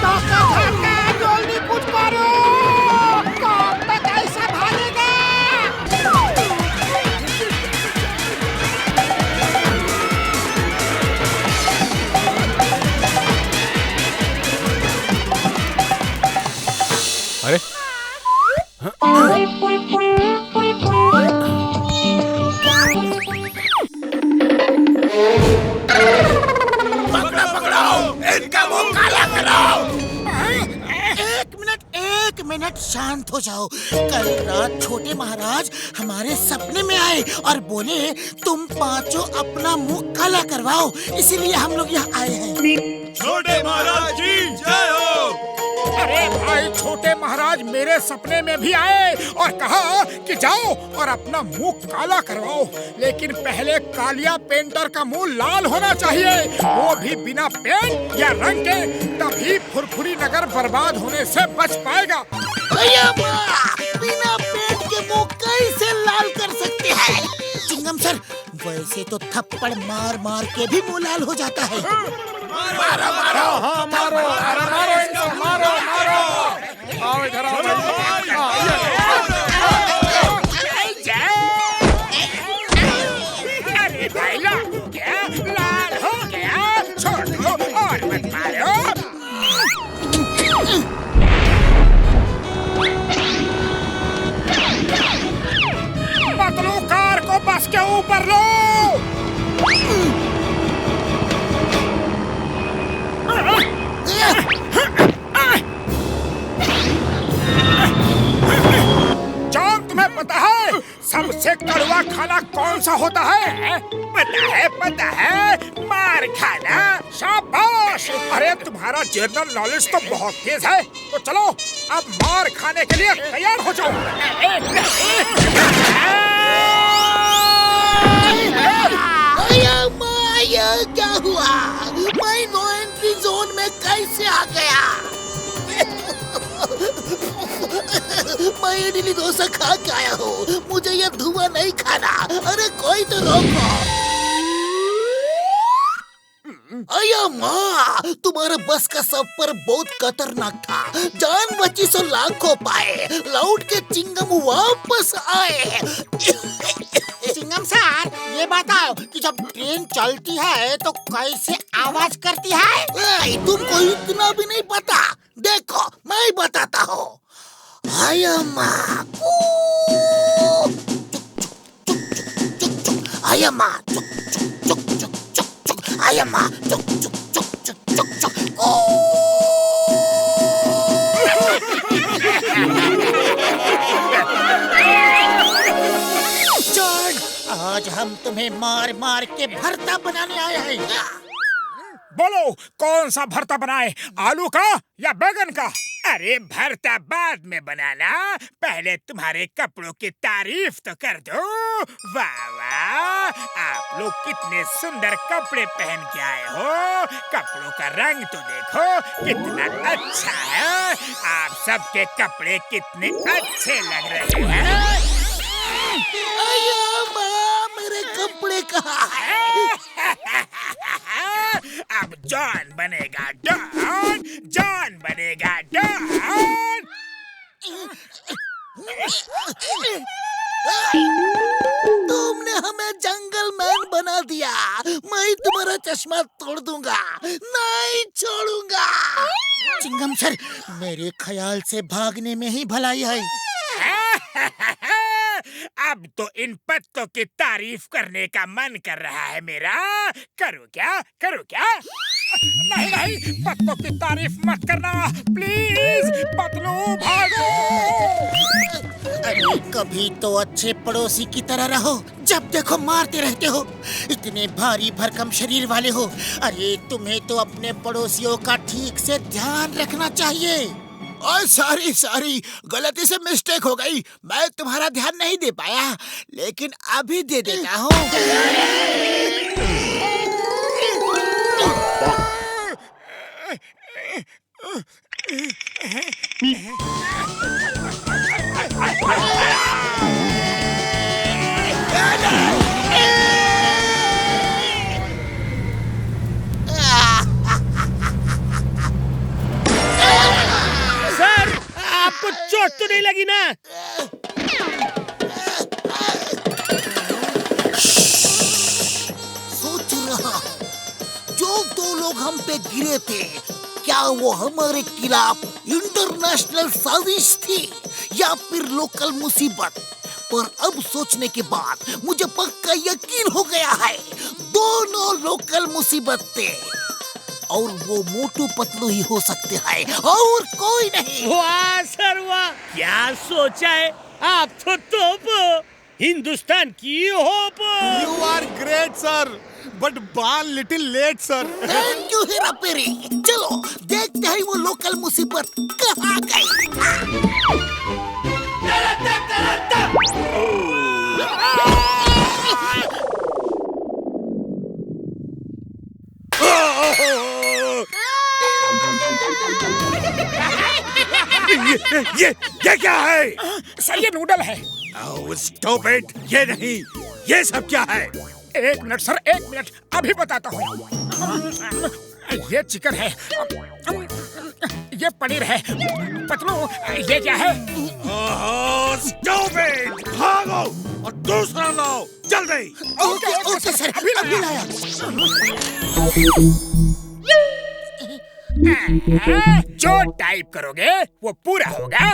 डॉक्टर झटका, जल्दी कुछ करो। कब तक ऐसा भागेगा? शांत हो जाओ। कल रात छोटे महाराज हमारे सपने में आए और बोले तुम पांचों अपना मुंह काला करवाओ, इसीलिए हम लोग यहाँ आए हैं। छोटे महाराज की जय हो। अरे भाई, छोटे महाराज मेरे सपने में भी आए और कहा कि जाओ और अपना मुंह काला करवाओ, लेकिन पहले कालिया पेंटर का मुंह लाल होना चाहिए, वो भी बिना पेंट या रंग के, तभी फुरफुरी नगर बर्बाद होने से बच पाएगा। बिना पेंट के मुंह कैसे लाल कर सकते हैं? चिंगम सर, वैसे तो थप्पड़ मार मार के भी मुंह लाल हो जाता है। मारो मारो, हाँ मारो, मारो इनको, मारो मारो, आओ इधर आओ। अरे भाई लाल क्या लाल हो गया, छोड़ दो और मत मारो। पतलू कार को बस के ऊपर लो। जॉन, तुम्हें पता है सबसे कड़वा खाना कौन सा होता है? पता है, मार खाना। शाबाश, अरे तुम्हारा जनरल नॉलेज तो बहुत तेज है। तो चलो अब मार खाने के लिए तैयार हो जाओ। क्या हुआ? मैं नो एंट्री जोन में कैसे आ गया? मैं इडली डोसा खा के आया हूँ, मुझे ये धुआं नहीं खाना। अरे कोई तो रोको। अया माँ, तुम्हारा बस का सफर बहुत खतरनाक था। जान बची सो लाखों पाए, लौट के चिंगम वापस आए। चिंगम सर, ये बताओ कि जब ट्रेन चलती है तो कैसे आवाज करती है? तुमको इतना भी नहीं पता? देखो मैं बताता हूँ। आया माँ, आया माँ, आया माँ, आज हम तुम्हें मार मार के भरता बनाने आए हैं। बोलो कौन सा भरता बनाए, आलू का या बैगन का? अरे भरता बाद में बनाना, पहले तुम्हारे कपड़ों की तारीफ तो कर दो। वाह वाह, आप लोग कितने सुंदर कपड़े पहन के आए हो। कपड़ों का रंग तो देखो कितना अच्छा है। आप सबके कपड़े कितने अच्छे लग रहे हैं। मेरे कपड़े कहाँ हैं? अब जॉन बनेगा डॉन, जॉन बनेगा डॉन। तुमने हमें जंगल मैन बना दिया। मैं तुम्हारा चश्मा तोड़ दूंगा, नहीं छोड़ूंगा। चिंगम सर, मेरे ख्याल से भागने में ही भलाई है। अब तो इन पत्तों की तारीफ करने का मन कर रहा है मेरा। करूँ क्या? नहीं, पत्तों की तारीफ मत करना प्लीज। पतलू भागो। अरे कभी तो अच्छे पड़ोसी की तरह रहो, जब देखो मारते रहते हो। इतने भारी भरकम शरीर वाले हो। अरे तुम्हें तो अपने पड़ोसियों का ठीक से ध्यान रखना चाहिए। और सारी गलती से मिस्टेक हो गई। मैं तुम्हारा ध्यान नहीं दे पाया, लेकिन अभी दे देता हूँ। आपको चोट तो नहीं लगी ना? सोच रहा हूँ, जो दो लोग हम पे गिरे थे, क्या वो हमारे खिलाफ इंटरनेशनल साजिश थी या फिर लोकल मुसीबत? पर अब सोचने के बाद मुझे पक्का यकीन हो गया है, दोनों लोकल मुसीबत थे। और वो मोटू पतलू ही हो सकते हैं और कोई नहीं। वाह सर वाह, क्या सोचा है आप तो तोप हो, हिंदुस्तान की hope. You are great sir, but बाल little late sir. Thank you Hera Pheri. चलो देखते हैं वो लोकल मुसीबत कहाँ गई। ये क्या है? सर ये नूडल है। Stop it! ये नहीं, ये सब क्या है? एक मिनट सर, एक मिनट, अभी बताता हूँ। ये चिकन है, ये पनीर है। पतलू ये क्या है? Stop it! भागो और दूसरा लाओ जल्दी। ओके सर, अभी लाया। जो टाइप करोगे वो पूरा होगा।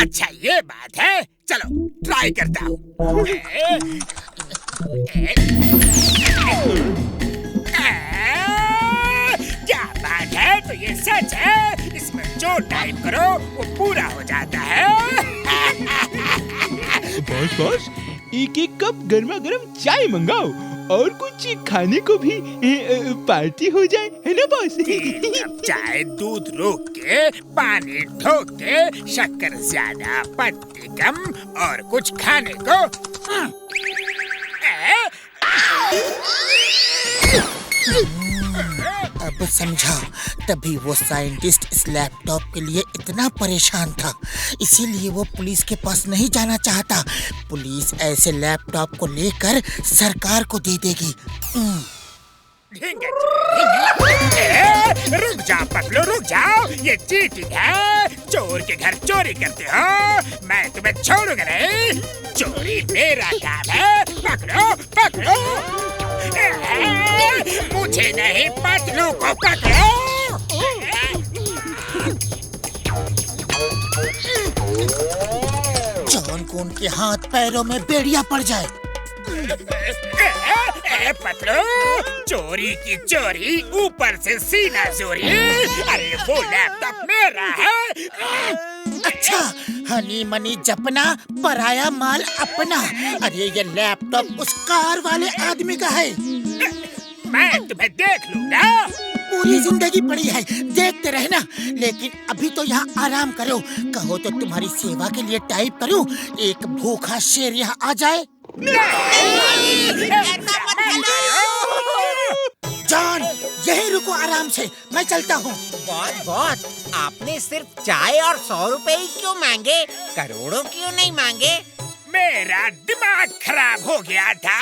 अच्छा ये बात है, चलो ट्राई करता हूँ। क्या बात है, तो ये सच है, इसमें जो टाइप करो वो पूरा हो जाता है। बॉस एक एक कप गर्मा गर्म चाय मंगाओ और कुछ खाने को भी पार्टी हो जाए, है ना बॉस? चाय दूध रोक के, पानी ठोक के, शक्कर ज्यादा पत्ती कम और कुछ खाने को। अब समझा, तभी वो साइंटिस्ट इस लैपटॉप के लिए इतना परेशान था, इसीलिए वो पुलिस के पास नहीं जाना चाहता। पुलिस ऐसे लैपटॉप को लेकर सरकार को दे देगी। रुक जाओ पतलू, रुक जाओ, ये चीटिंग है। चोर के घर चोरी करते हो, मैं तुम्हें छोड़ूंगा नहीं। चोरी मेरा काम है, पकड़ो पकड़ो। मुझे नहीं, पतलू को पकड़ो। जॉन को उनके हाथ पैरों में बेड़िया पड़ जाए। पतलू, चोरी की चोरी, ऊपर से सीना चोरी। अरे वो लैपटॉप मेरा है। अच्छा, हनी मनी जपना, पराया माल अपना। अरे ये लैपटॉप उस कार वाले आदमी का है। मैं तुम्हें देख लूंगा। पूरी जिंदगी पड़ी है, देखते रहना। लेकिन अभी तो यहाँ आराम करो। कहो तो तुम्हारी सेवा के लिए टाइप करूँ, एक भूखा शेर यहाँ आ जाए। जॉन यही रुको आराम से, मैं चलता हूँ। बॉस आपने सिर्फ चाय और 100 रुपए ही क्यों मांगे, करोड़ों क्यों नहीं मांगे? मेरा दिमाग खराब हो गया था।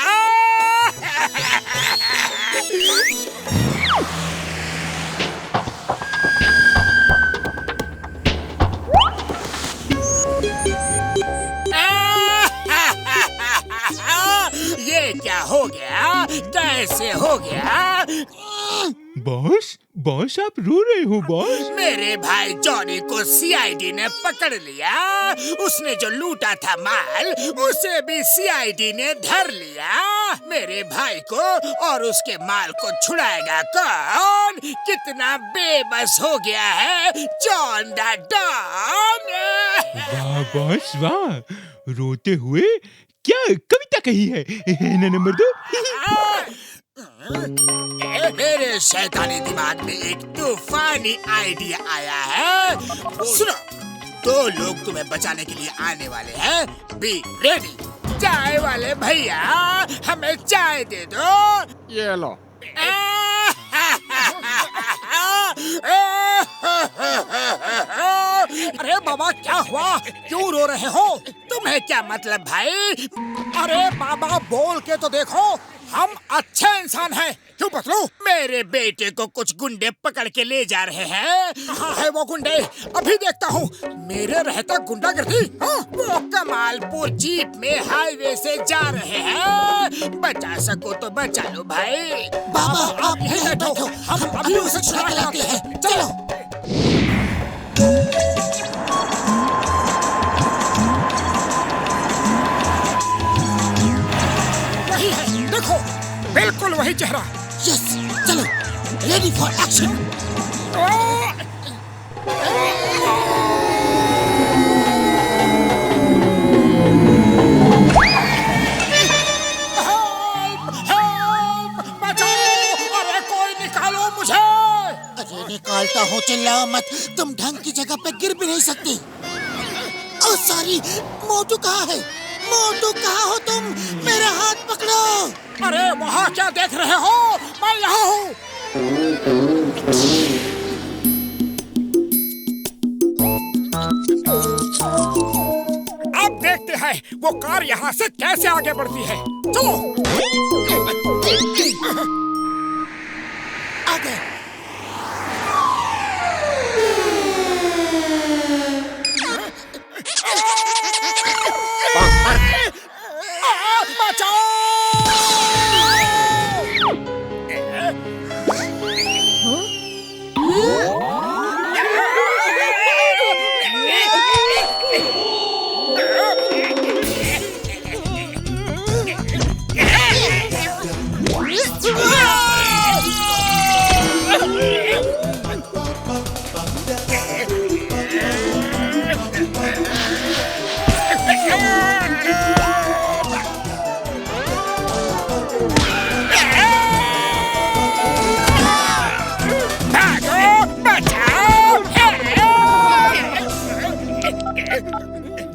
ये क्या हो गया, कैसे हो गया? बॉस आप रो रहे हो बॉस? मेरे भाई जॉनी को सीआईडी ने पकड़ लिया। उसने जो लूटा था माल, उसे भी सीआईडी ने धर लिया। मेरे भाई को और उसके माल को छुड़ाएगा कौन? कितना बेबस हो गया है जॉन द डॉन। वाह बॉस वाह, रोते हुए क्या कविता कही है ना नंबर 2? मेरे शैतानी दिमाग में एक तूफानी आइडिया आया है। सुनो, 2 लोग तुम्हें बचाने के लिए आने वाले हैं। Be ready. चाय वाले भैया, हमें चाय दे दो। ये लो। अरे बाबा क्या हुआ, क्यों रो रहे हो? तुम्हें क्या मतलब भाई? अरे बाबा बोल के तो देखो, हम अच्छे इंसान हैं। क्यों पतलू? मेरे बेटे को कुछ गुंडे पकड़ के ले जा रहे हैं। कहाँ है वो गुंडे? अभी देखता हूँ। मेरे रहता गुंडागर्दी? वो कमालपुर जीप में हाईवे से जा रहे हैं। बचा सको तो बचा लो भाई। बाबा आप यहीं बैठो, हम अभी उसे छुड़ा के लाते हैं। चलो। वही है, देखो, बिल्कुल वही चेहरा। यस, चलो। Ready for action. अरे कोई निकालो मुझे। अरे निकालता हूँ, चिल्लाओ मत। तुम ढंग की जगह पे गिर भी नहीं सकती। ओ सॉरी, मोटू कहाँ है? मोटू कहाँ हो तुम? मेरा हाथ पकड़ो। अरे वहाँ क्या देख रहे हो? मैं यहाँ हूँ। अब देखते हैं वो कार यहाँ से कैसे आगे बढ़ती है। चलो। आगे।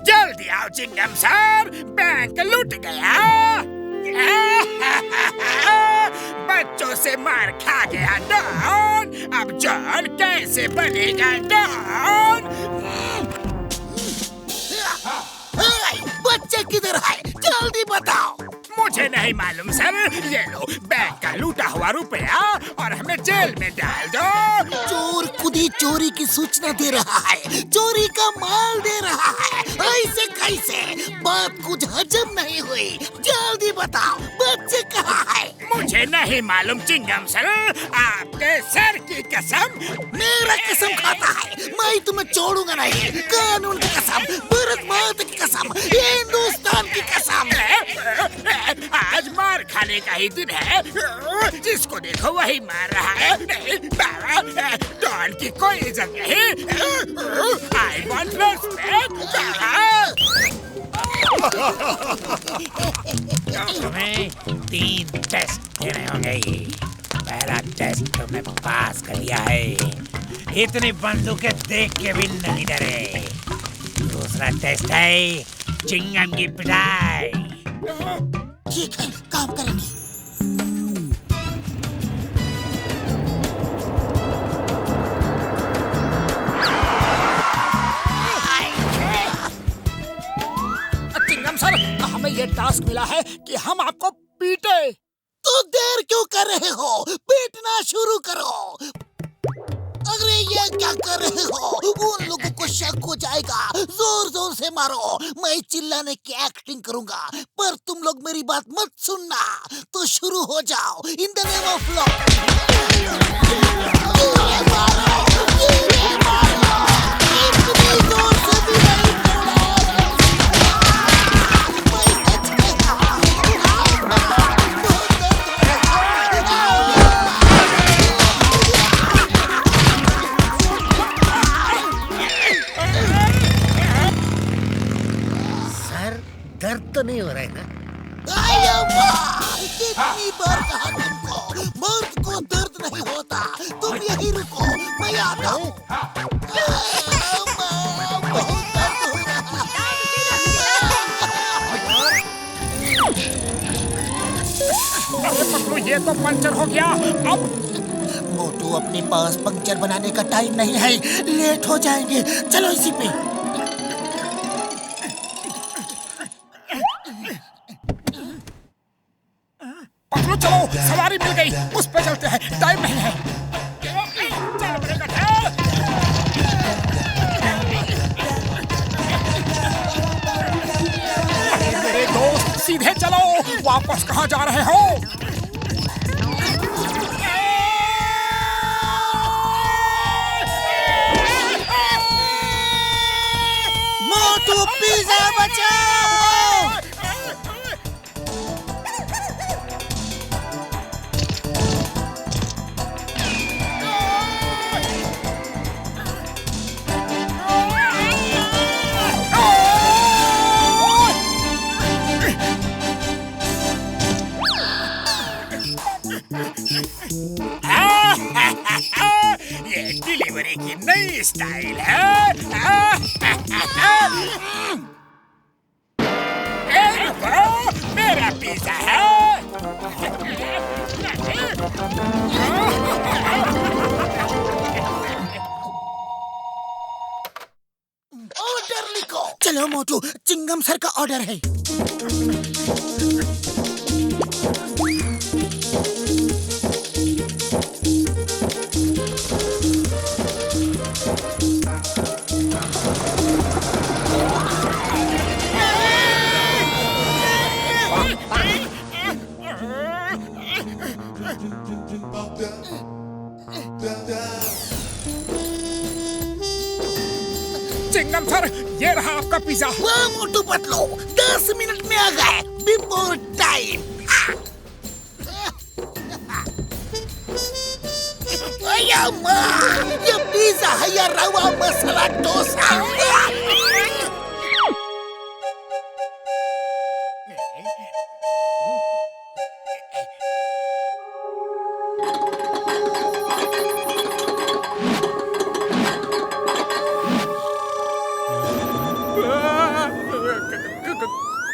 जल्दी आओ चिंगम सर, बैंक लूट गया। बच्चों से मार खा गया डॉन, अब जॉन कैसे बनेगा डॉन? बच्चे किधर है? जल्दी बताओ। मुझे नहीं मालूम सर। ये लो बैंक का लूटा हुआ रुपया और हमें जेल में डाल दो। चोर खुद ही चोरी की सूचना दे रहा है, चोरी का माल दे रहा है। ऐसे कैसे? बात कुछ हजम नहीं हुई। जल्दी बताओ, बच्चे कहाँ है? मुझे नहीं मालूम चिंगम सर, आपके सर की कसम। मेरा कसम खाता है, मैं तुम्हें छोड़ूंगा नहीं। कानून की कसम, भारत माता की कसम, हिंदुस्तान की कसम। आज मार खाने का ही दिन है। जिसको देखो वही मार रहा है। डॉन की कोई इज्जत नहीं। I want respect. तुम्हें 3 टेस्ट देने होंगे। पहला टेस्ट तुमने पास कर लिया है, इतनी बंदूकें देख के भी नहीं डरे। दूसरा टेस्ट है चिंगम की पिटाई। ठीक है, काम करेंगे। चिंगम सर, हमें ये टास्क मिला है कि हम आपको पीटे। तो देर क्यों कर रहे हो? पीटना शुरू करो। अरे ये क्या कर रहे हो? उन लोगों को शक हो जाएगा। जोर जोर से मारो। मैं चिल्लाने की एक्टिंग करूंगा, पर तुम लोग मेरी बात मत सुनना। तो शुरू हो जाओ। इन द नेम ऑफ लॉ। इतनी जोर से भी नहीं दर्द तो नहीं हो रहा है ना? कितनी बार कहा तुमको, मर्द को दर्द नहीं होता। तुम यही रुको, मैं आता हूँ। पतलू, ये तो पंचर हो गया। अब मोटू, अपने पास पंक्चर बनाने का टाइम नहीं है, लेट हो जाएंगे। चलो इसी पे। पतलू चलो, सवारी मिल गई, उस पे चलते हैं, टाइम नहीं है। मेरे दोस्त सीधे चलो, वापस कहाँ जा रहे हो? मोटू पिज्जा बचाओ। ये डिलीवरी की नई स्टाइल है। मेरा पिज्जा है। ऑर्डर लिखो। चलो मोटू, चिंगम सर का ऑर्डर है। चिंगम सर, ये रहा आपका पिज्जा। वाह मोटू पतलू, 10 मिनट में आ गए, बिफोर टाइम। ये पिज्जा है या रवा मसाला डोसा?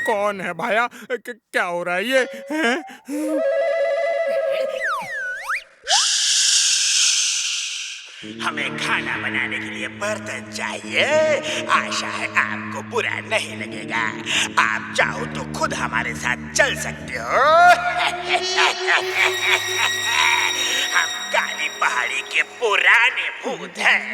कौन है भाया? क्या हो रहा है ये? हमें खाना बनाने के लिए बर्तन चाहिए। आशा है आपको बुरा नहीं लगेगा। आप चाहो तो खुद हमारे साथ चल सकते हो। हम काली पहाड़ी के पुराने भूत हैं।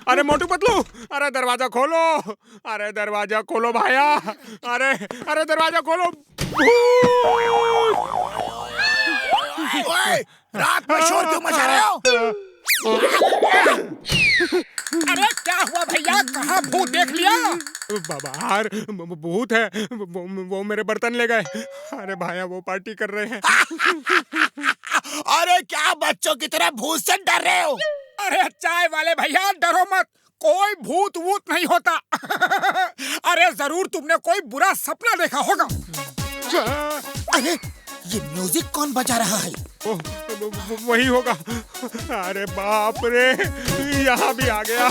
अरे मोटू पतलू, अरे दरवाजा खोलो, अरे दरवाजा खोलो भाया, अरे अरे दरवाजा खोलो। ओए, रात में शोर क्यों मचा रहे हो? अरे क्या हुआ भैया? कहाँ भूत देख लिया? बाहर भूत है, वो मेरे बर्तन ले गए। अरे भाया, वो पार्टी कर रहे हैं। अरे क्या बच्चों की तरह भूत से डर रहे हो? अरे चाय वाले भैया, डरो मत, कोई भूत वूत नहीं होता। अरे जरूर तुमने कोई बुरा सपना देखा होगा। अरे ये म्यूजिक कौन बजा रहा है? वही होगा। अरे बाप रे, यहाँ भी आ गया।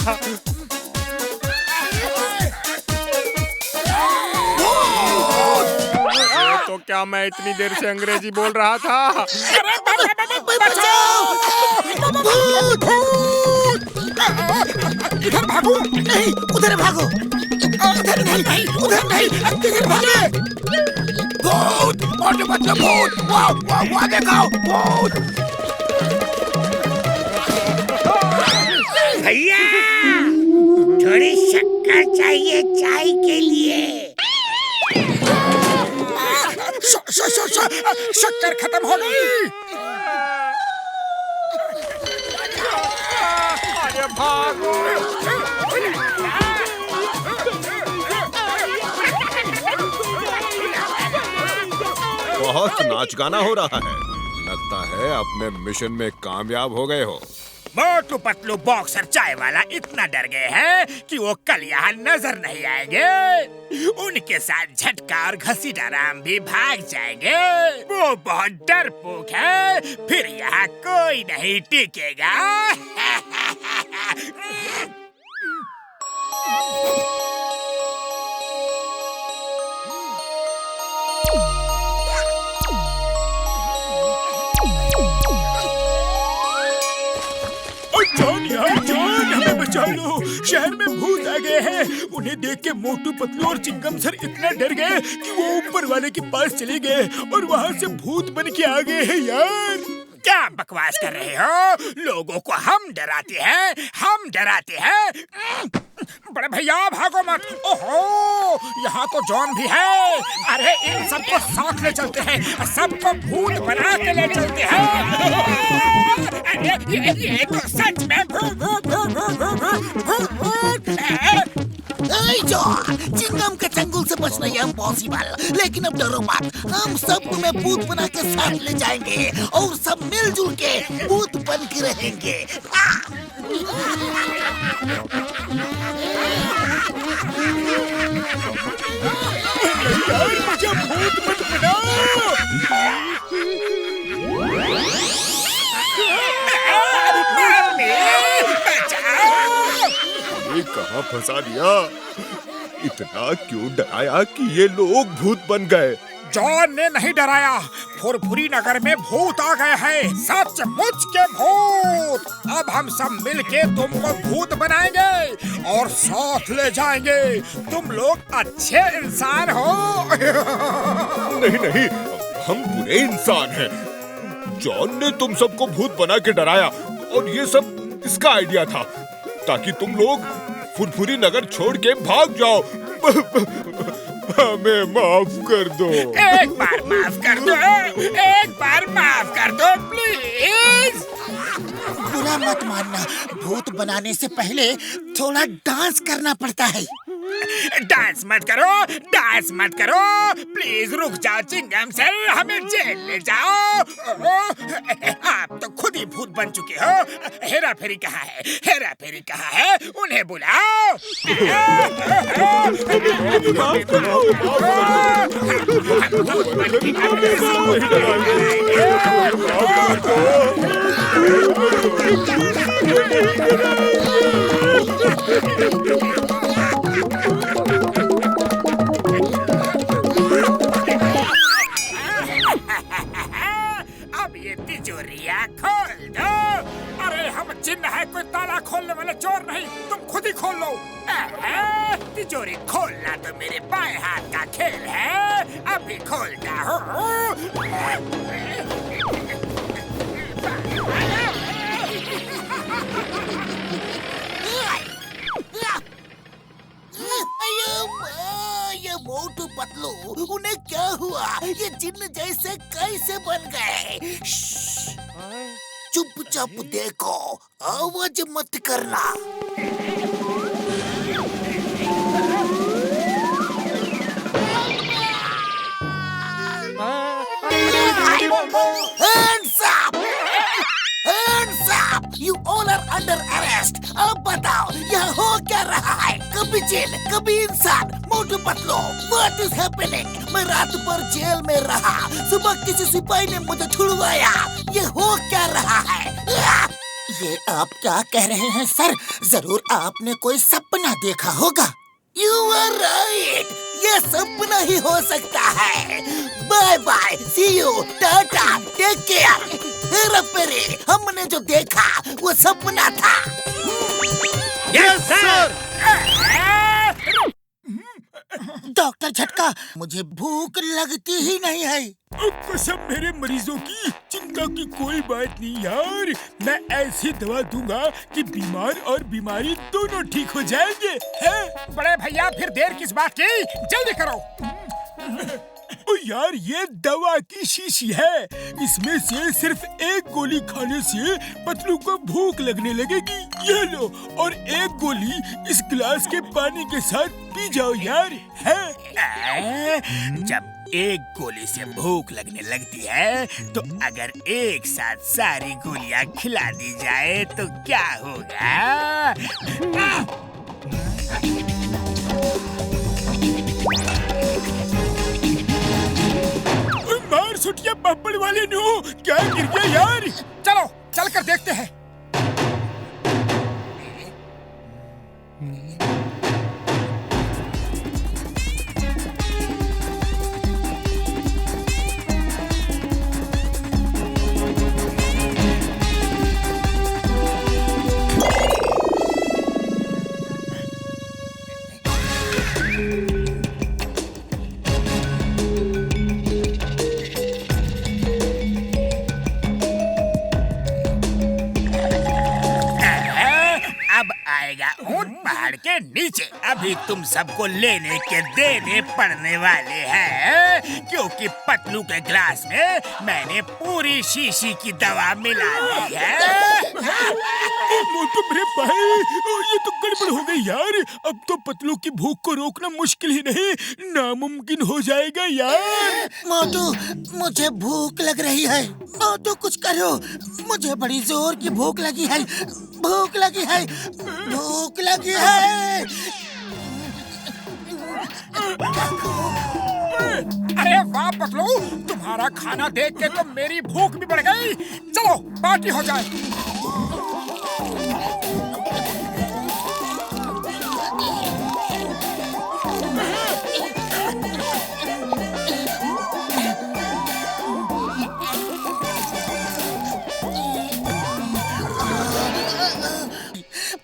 तो क्या मैं इतनी देर से अंग्रेजी बोल रहा था? इधर भागो। नहीं, उधर भागो। उधर नहीं, उधर नहीं, किधर भागे? भूत! मोटू पतलू भूत! वाह वाह वाह, देखो भूत! भैया, थोड़ी शक्कर चाहिए चाय के लिए। शक्कर खत्म हो गई। अरे भागो। बहुत नाच गाना हो रहा है। लगता है अपने मिशन में कामयाब हो गए हो। मोटू पतलू बॉक्सर चाय वाला इतना डर गए हैं कि वो कल यहाँ नजर नहीं आएंगे। उनके साथ झटका और घसीटा राम भी भाग जाएंगे। वो बहुत डरपोक है, फिर यहाँ कोई नहीं टिकेगा। जान, हमें बचा लो। शहर में भूत आ गए हैं। उन्हें देख के मोटू पतलू और चिंगम सर इतना डर गए कि वो ऊपर वाले के पास चले गए और वहाँ से भूत बन के आ गए हैं यार। क्या बकवास कर रहे हो? लोगों को हम डराते हैं, हम डराते हैं। बड़े भैया भागो मत। ओहो, यहाँ तो जॉन भी है। अरे इन सबको साथ ले चलते हैं, सबको भूत बना के ले चलते हैं। ये तो सच में जॉन, चिंगम के चंगुल से बचना ये इम्पॉसिबल। लेकिन अब डरो मत, हम सब तुम्हें भूत बना के साथ ले जाएंगे और सब मिलजुल के भूत बन के रहेंगे। मुझे भूत मत बनाओ। ये कहाँ फंसा दिया? इतना क्यों डराया कि ये लोग भूत बन गए? जॉन ने नहीं डराया, फुरफुरी नगर में भूत आ गए हैं, सचमुच के भूत। अब हम सब मिलके तुमको भूत बनाएंगे और साथ ले जाएंगे। तुम लोग अच्छे इंसान हो। नहीं नहीं, हम बुरे इंसान हैं। जॉन ने तुम सबको भूत बना के डराया और ये सब इसका आइडिया था ताकि तुम लोग फुरफुरी नगर छोड़ के भाग जाओ। हमें माफ कर दो। एक बार माफ कर दो, एक बार माफ कर दो प्लीज। बुरा मत मानना, भूत बनाने से पहले थोड़ा डांस करना पड़ता है। डांस मत करो, डांस मत करो, प्लीज रुक जाओ चिंगम सर, हमें जेल ले जाओ। आप तो खुद ही भूत बन चुके हो। हेरा फेरी कहाँ है? हेरा फेरी कहाँ है? उन्हें बुलाओ। अब ये तिजोरिया खोल दो। अरे हम जिन्न है, कोई ताला खोलने वाले चोर नहीं, तुम खुद ही खोल लो। तिजोरी खोलना तो मेरे बाएं हाथ का खेल है, अभी खोलता हूँ। ये मोटू पतलू, उन्हें क्या हुआ? ये जिन्न जैसे कैसे बन गए? चुपचाप देखो, आवाज मत करना। Hands up! Hands up! You all are under arrest. अब बताओ यहाँ हो क्या रहा है? कभी जेल, कभी इंसान। Motu Patlu, What is happening? मैं रात भर जेल में रहा, सुबह किसी सिपाही ने मुझे छुड़वाया। ये हो क्या रहा है? ये आप क्या कह रहे हैं सर? जरूर आपने कोई सपना देखा होगा। You are right. ये सपना ही हो सकता है। Bye bye, see you, tata, take care. Hera Pheri, हमने जो देखा वो सपना था। Yes sir. डॉक्टर झटका, मुझे भूख लगती ही नहीं है। अब कसम मेरे मरीजों की, चिंता की कोई बात नहीं यार। मैं ऐसी दवा दूंगा कि बीमार और बीमारी दोनों ठीक हो जाएंगे। हैं? बड़े भैया फिर देर किस बात की? जल्दी करो। ओ यार, ये दवा की शीशी है। इसमें से सिर्फ एक गोली खाने से पतलू को भूख लगने लगेगी। ये लो, और एक गोली इस गिलास के पानी के साथ पी जाओ यार। है? जब एक गोली से भूख लगने लगती है तो अगर एक साथ सारी गोलियां खिला दी जाए तो क्या होगा? मार सुटिया पापड़ वाले नो, क्या गिर गया यार? चलो चल कर देखते हैं। ऊंट पहाड़ के नीचे। अभी तुम सबको लेने के देने पड़ने वाले हैं, क्योंकि पतलू के ग्लास में मैंने पूरी शीशी की दवा मिला दी है। मोटू मेरे भाई, ये तो गड़बड़ हो गई यार। अब तो पतलू की भूख को रोकना मुश्किल ही नहीं, नामुमकिन हो जाएगा यार। मोटू, मुझे भूख लग रही है। मोटू कुछ करो, मुझे बड़ी जोर की भूख लगी है। भूख लगी है, भूख लगी है। अरे वाह पतलू, तुम्हारा खाना देख के तो मेरी भूख भी बढ़ गई। चलो पार्टी हो जाए।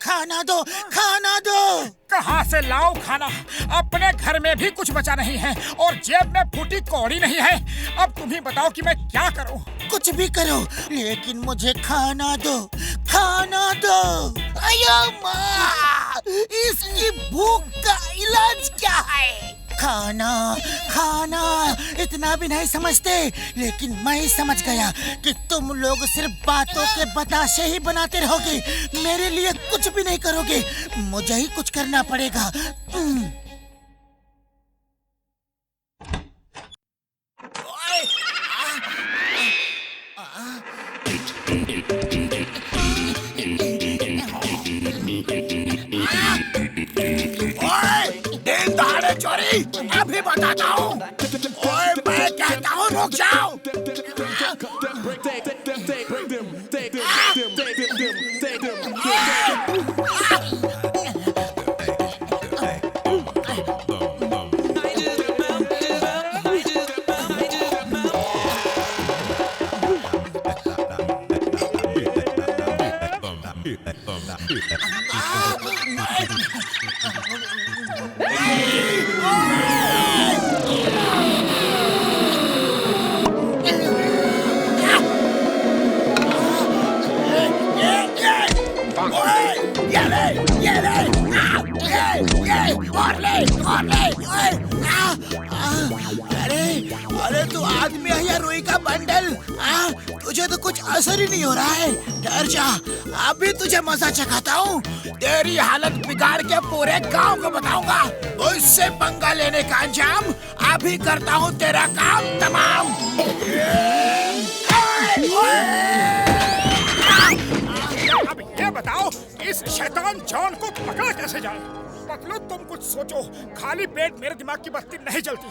खाना दो, खाना दो। कहाँ से लाऊं खाना? अपने घर में भी कुछ बचा नहीं है और जेब में फूटी कौड़ी नहीं है। अब तुम ही बताओ कि मैं क्या करूं? कुछ भी करो, लेकिन मुझे खाना दो, खाना दो। अयो माँ, इसकी भूख का इलाज क्या है? खाना, खाना इतना भी नहीं समझते, लेकिन मैं समझ गया कि तुम लोग सिर्फ बातों के बताशे ही बनाते रहोगे, मेरे लिए कुछ भी नहीं करोगे। मुझे ही कुछ करना पड़ेगा। दिन दहाड़े चोरी अभी बताता हूँ। ओए मैं कहता हूँ रुक जाओ। अरे तू आदमी है या रुई का बंडल? तुझे तो कुछ असर ही नहीं हो रहा है। डर जा, अभी तुझे मजा चखाता हूँ। तेरी हालत बिगाड़ के पूरे गांव को बताऊंगा। उससे पंगा लेने का अंजाम अभी करता हूँ तेरा काम तमाम। अब ये बताओ, इस शैतान जॉन को पकड़ा कैसे जाए? पतलू तुम कुछ सोचो, खाली पेट मेरे दिमाग की बत्ती नहीं जलती।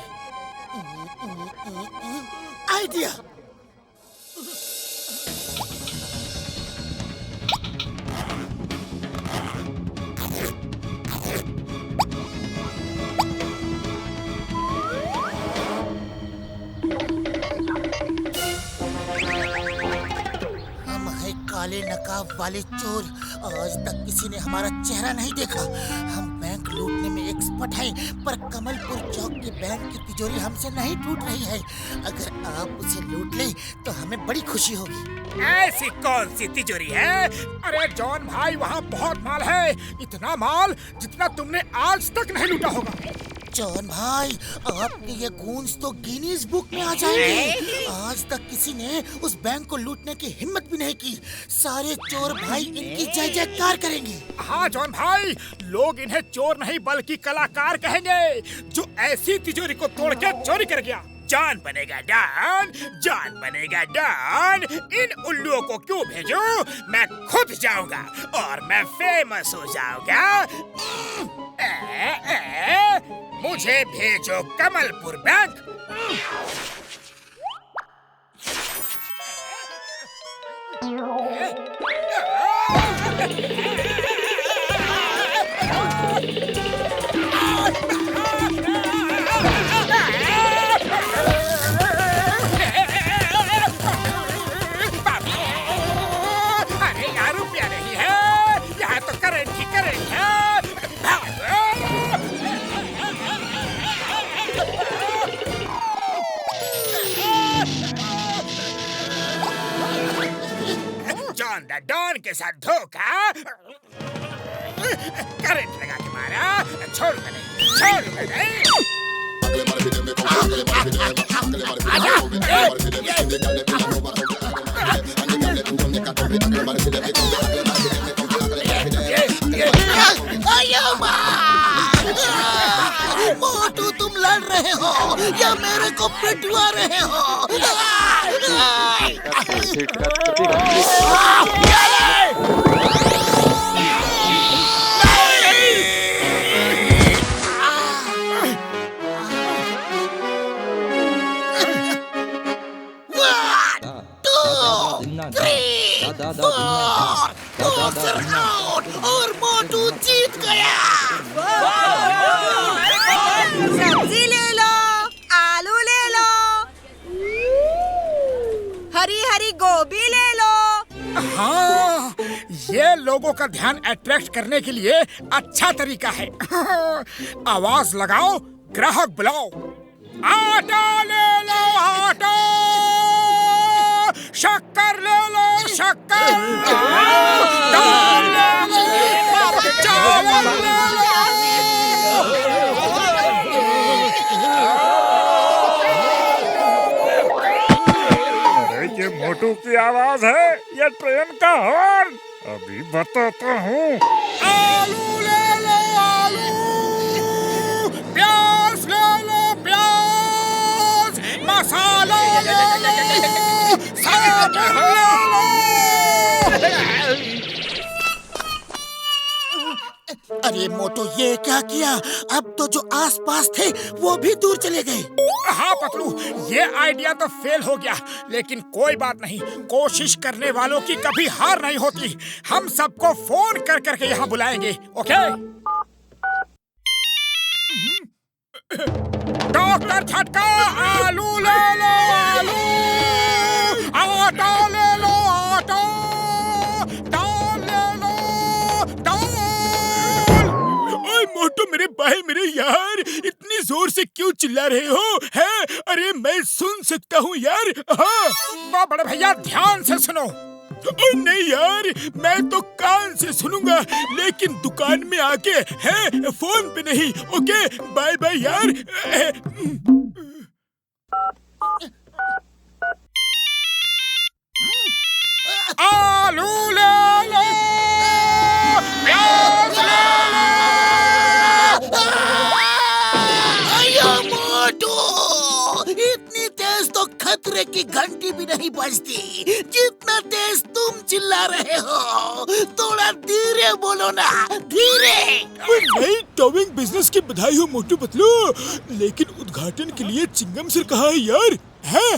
आइडिया। हम है काले नकाब वाले चोर। आज तक किसी ने हमारा चेहरा नहीं देखा। हम बैंक लूटने में एक्सपर्ट हैं, पर कमलपुर चौक के बैंक की तिजोरी हमसे नहीं टूट रही है। अगर आप उसे लूट लें तो हमें बड़ी खुशी होगी। ऐसी कौन सी तिजोरी है? अरे जॉन भाई, वहाँ बहुत माल है, इतना माल जितना तुमने आज तक नहीं लूटा होगा। जॉन भाई, आपके ये गूंज तो गिनीज बुक में आ जाएंगे। आज तक किसी ने उस बैंक को लूटने की हिम्मत भी नहीं की। सारे चोर भाई इनकी जय जयकार करेंगे। हाँ जॉन भाई, लोग इन्हें चोर नहीं बल्कि कलाकार कहेंगे, जो ऐसी तिजोरी को तोड़ के चोरी कर गया। जॉन बनेगा डॉन, जॉन बनेगा डॉन। इन उल्लुओं को क्यों भेजूं? मैं खुद जाऊंगा और मैं फेमस हो जाऊंगा। मुझे भेजो कमलपुर बैंक। अरे यार, रुपया नहीं है, यहाँ तो करंट ही करंट है। जॉन द डॉन के साथ धोखा। करंट लगा के मारा। छोड़ूंगा नहीं, छोड़ूंगा नहीं। आयो मोटू, तुम लड़ रहे हो या मेरे को पिटवा रहे हो? और मोटू जीत गया। सब्जी ले लो, आलू ले लो, हरी हरी गोभी ले लो। हाँ, ये लोगों का ध्यान अट्रैक्ट करने के लिए अच्छा तरीका है। आवाज लगाओ, ग्राहक बुलाओ। आटा ले लो, आटा, शक्कर ले लो, शक्कर, दाल ले लो, चावल ले लो। अरे ये मोटू की आवाज है या ट्रेन का हॉर्न? अभी बताता हूँ। आलू ले लो, आलू, प्याज ले लो, प्याज, मसाला ले लो, साबुन ले लो। अरे मोटू, ये क्या किया? अब तो जो आसपास थे वो भी दूर चले गए। हाँ पतलू, ये आइडिया तो फेल हो गया, लेकिन कोई बात नहीं, कोशिश करने वालों की कभी हार नहीं होती। हम सबको फोन कर करके यहाँ बुलाएंगे, ओके? डॉक्टर झटका, आलू ले लो, आलू, आटा ले लो, आटा, दाल ले लो, दाल। ओए मोटू, मेरे भाई, मेरे यार, इतनी जोर से क्यों चिल्ला रहे हो? है? अरे मैं सुन सकता हूँ यार। हाँ, तो बड़े भैया ध्यान से सुनो। नहीं यार, मैं तो कान से सुनूंगा, लेकिन दुकान में आके है, फोन पे नहीं। ओके, बाय बाय यार। आलू ले लो, प्याज ले लो। आयो मोटू, इतनी तेज तो खतरे की घंटी भी नहीं बजती जितना तेज तुम चिल्ला रहे हो। थोड़ा धीरे बोलो ना, धीरे। नई टॉविंग बिजनेस की बधाई हो मोटू पतलू, लेकिन उद्घाटन के लिए चिंगम सर कहाँ है यार? है?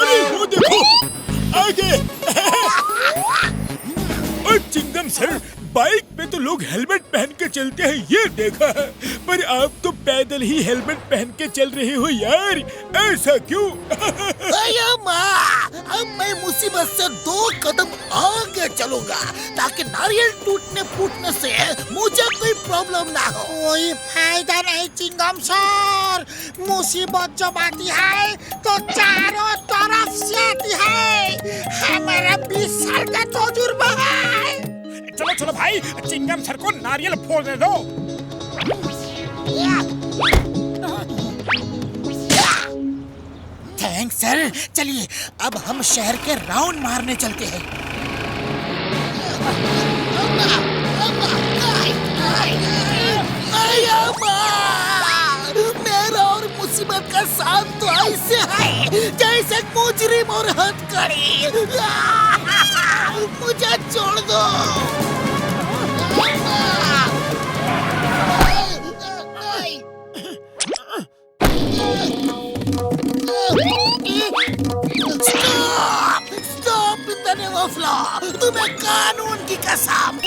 अरे वो देखो, आगे। और चिंगम सर, बाइक पे तो लोग हेलमेट पहन के चलते हैं, ये देखा है, पर आप तो पैदल ही हेलमेट पहन के चल रहे हो यार, ऐसा क्यों? अयो माँ, अब मैं मुसीबत से 2 कदम आगे चलूंगा ताकि नारियल टूटने फूटने से मुझे कोई प्रॉब्लम ना हो। कोई फायदा नहीं चिंगम सर, मुसीबत जब आती है तो चारों तरफ से आती है। हमारा 20 साल का तजुर्बा है। चलो चलो भाई, चिंगम सर को नारियल फोड़ने दो। Thanks sir. चलिए अब हम शहर के राउंड मारने चलते हैं। मेरा और मुसीबत का साथ तो ऐसे है जैसे मुजरिम और हथकड़ी। मुझे छोड़ दो। Stop in the name of law. तुम्हें कानून की कसम।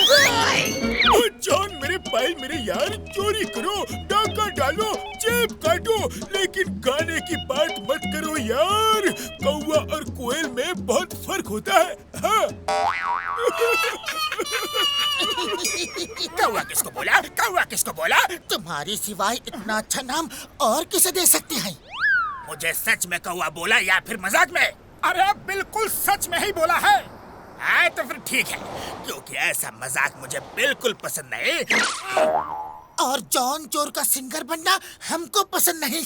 जॉन, मेरे भाई, मेरे यार, चोरी करो, डाका डालो, जेब काटो, लेकिन गाने की बात मत करो यार। कौवा और कोयल में बहुत फर्क होता है। हाँ? कौवा किसको बोला? कौवा किसको बोला? तुम्हारी सिवाय इतना अच्छा नाम और किसे दे सकते हैं? मुझे सच में कौवा बोला या फिर मजाक में? अरे बिल्कुल सच में ही बोला है। हाँ तो फिर ठीक है, क्योंकि ऐसा मजाक मुझे बिल्कुल पसंद नहीं। और जॉन चोर का सिंगर बनना हमको पसंद नहीं।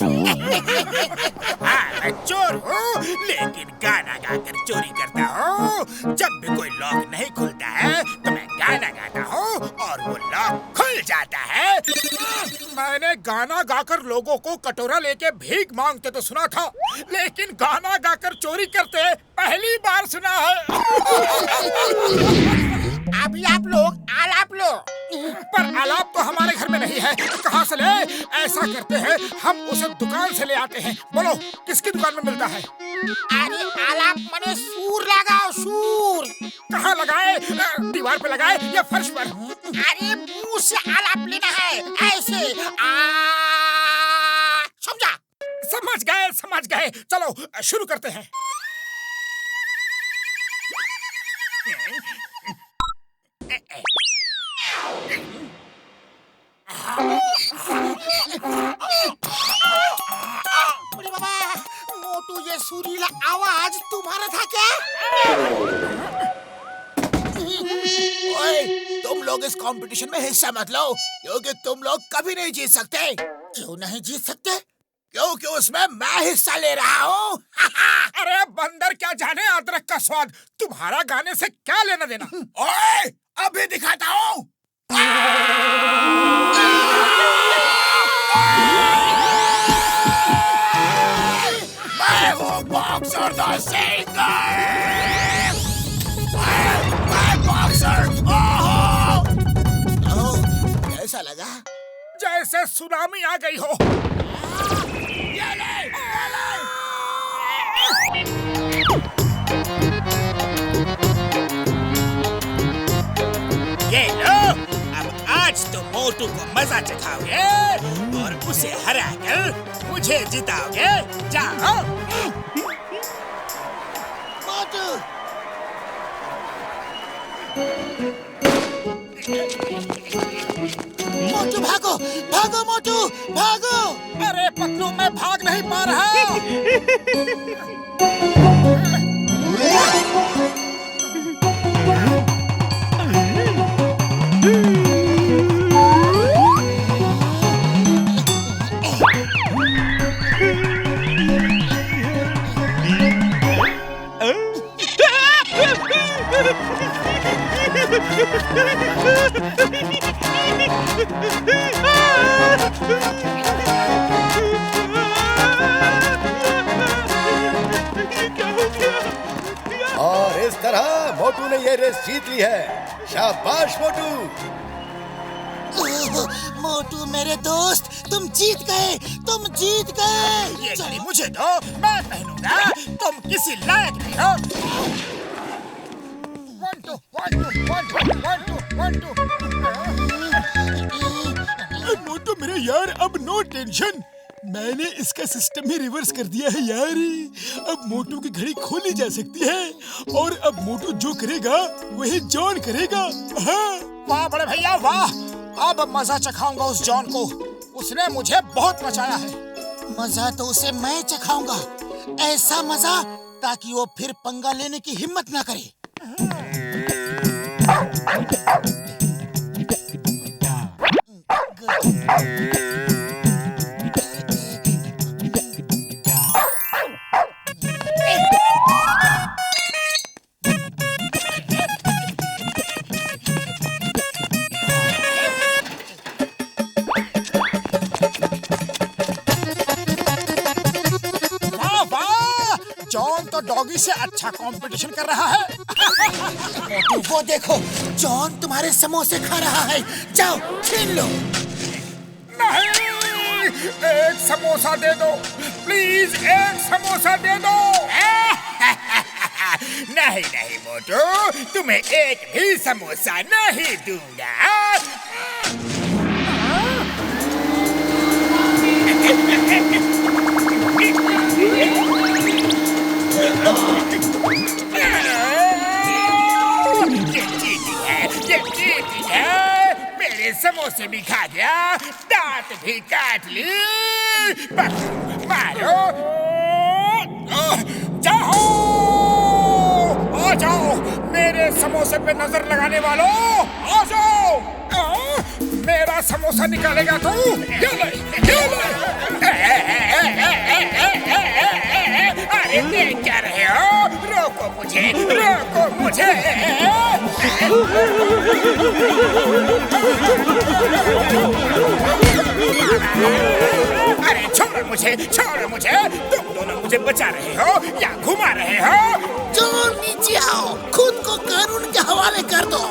हाँ, मैं चोर हूँ, लेकिन गाना गाकर चोरी करता हूँ। जब भी कोई लॉक नहीं खुलता है तो मैं गाना गाता हूँ और वो लॉक खुल जाता है। मैंने गाना गाकर लोगों को कटोरा लेके भीख मांगते तो सुना था, लेकिन गाना गाकर चोरी करते पहली बार सुना है। अभी आप लोग आलाप लो। पर आलाप तो हमारे घर में नहीं है, कहाँ से ले? ऐसा करते हैं, हम उसे दुकान से ले आते हैं। बोलो किसकी दुकान में मिलता है? अरे आलाप मने सूर लगाओ, सूर। कहाँ लगाए? दीवार पे लगाए या फर्श पर? अरे मुंह से आलाप लेना है, ऐसे। समझा? समझ गए। चलो शुरू करते हैं। अरे बाबा, मोटू ये सुरीला आवाज तुम्हारा था क्या? ओए, तुम लोग इस कंपटीशन में हिस्सा मत लो, क्योंकि तुम लोग कभी नहीं जीत सकते। क्यों नहीं जीत सकते? क्योंकि उसमें मैं हिस्सा ले रहा हूँ। अरे बंदर क्या जाने अदरक का स्वाद, तुम्हारा गाने से क्या लेना देना? ओए, अभी दिखाता हूँ। मैं वो बॉक्सर द सिंगर। मैं बॉक्सर। कैसा लगा? जैसे सुनामी आ गई हो। ये लो, अब आज तो मोटू को मजा चखाओगे और उसे हराकर मुझे जिताओगे। जाओ। मोटू। मोटू भागो, भागो मोटू, भागो। अरे पतलू, मैं भाग नहीं पा रहा। और इस तरह मोटू ने ये रेस जीत ली है। शाबाश मोटू। मोटू मेरे दोस्त, तुम जीत गए, तुम जीत गए। ये घड़ी मुझे दो, मैं पहनूंगा। तुम किसी लायक नहीं हो। 1 2 1 2 1 2 1 2 मोटू मेरे यार, अब नो टेंशन। मैंने इसका सिस्टम ही रिवर्स कर दिया है यार। अब मोटू की घड़ी खोली जा सकती है और अब मोटू जो करेगा वही जॉन करेगा। हाँ। वाह बड़े भैया वाह, अब मजा चखाऊंगा उस जॉन को। उसने मुझे बहुत मचाया है। मजा तो उसे मैं चखाऊंगा, ऐसा मजा ताकि वो फिर पंगा लेने की हिम्मत ना करे। जॉन तो डॉगी से अच्छा कंपटीशन कर रहा है। मोटू वो देखो, जॉन तुम्हारे समोसे खा रहा है। जाओ छीन लो। नहीं, एक समोसा दे दो प्लीज, एक समोसा दे दो। नहीं नहीं मोटू, तुम्हें एक भी समोसा नहीं दूंगा। ये चीटी है, मेरे समोसे भी खा गया, दांत भी काट ली। मारो, जाओ, आ जाओ, मेरे समोसे पे नजर लगाने वालों, आ जाओ। मेरा समोसा निकालेगा तू? ये ले, ये ले। अरे देख क्या रहे हो? रोको मुझे, रोको मुझे। अरे छोड़ो मुझे, छोड़ो मुझे। तुम दोनों मुझे बचा रहे हो या घुमा रहे हो? चोर नीचे आओ, खुद को कानून के हवाले कर दो,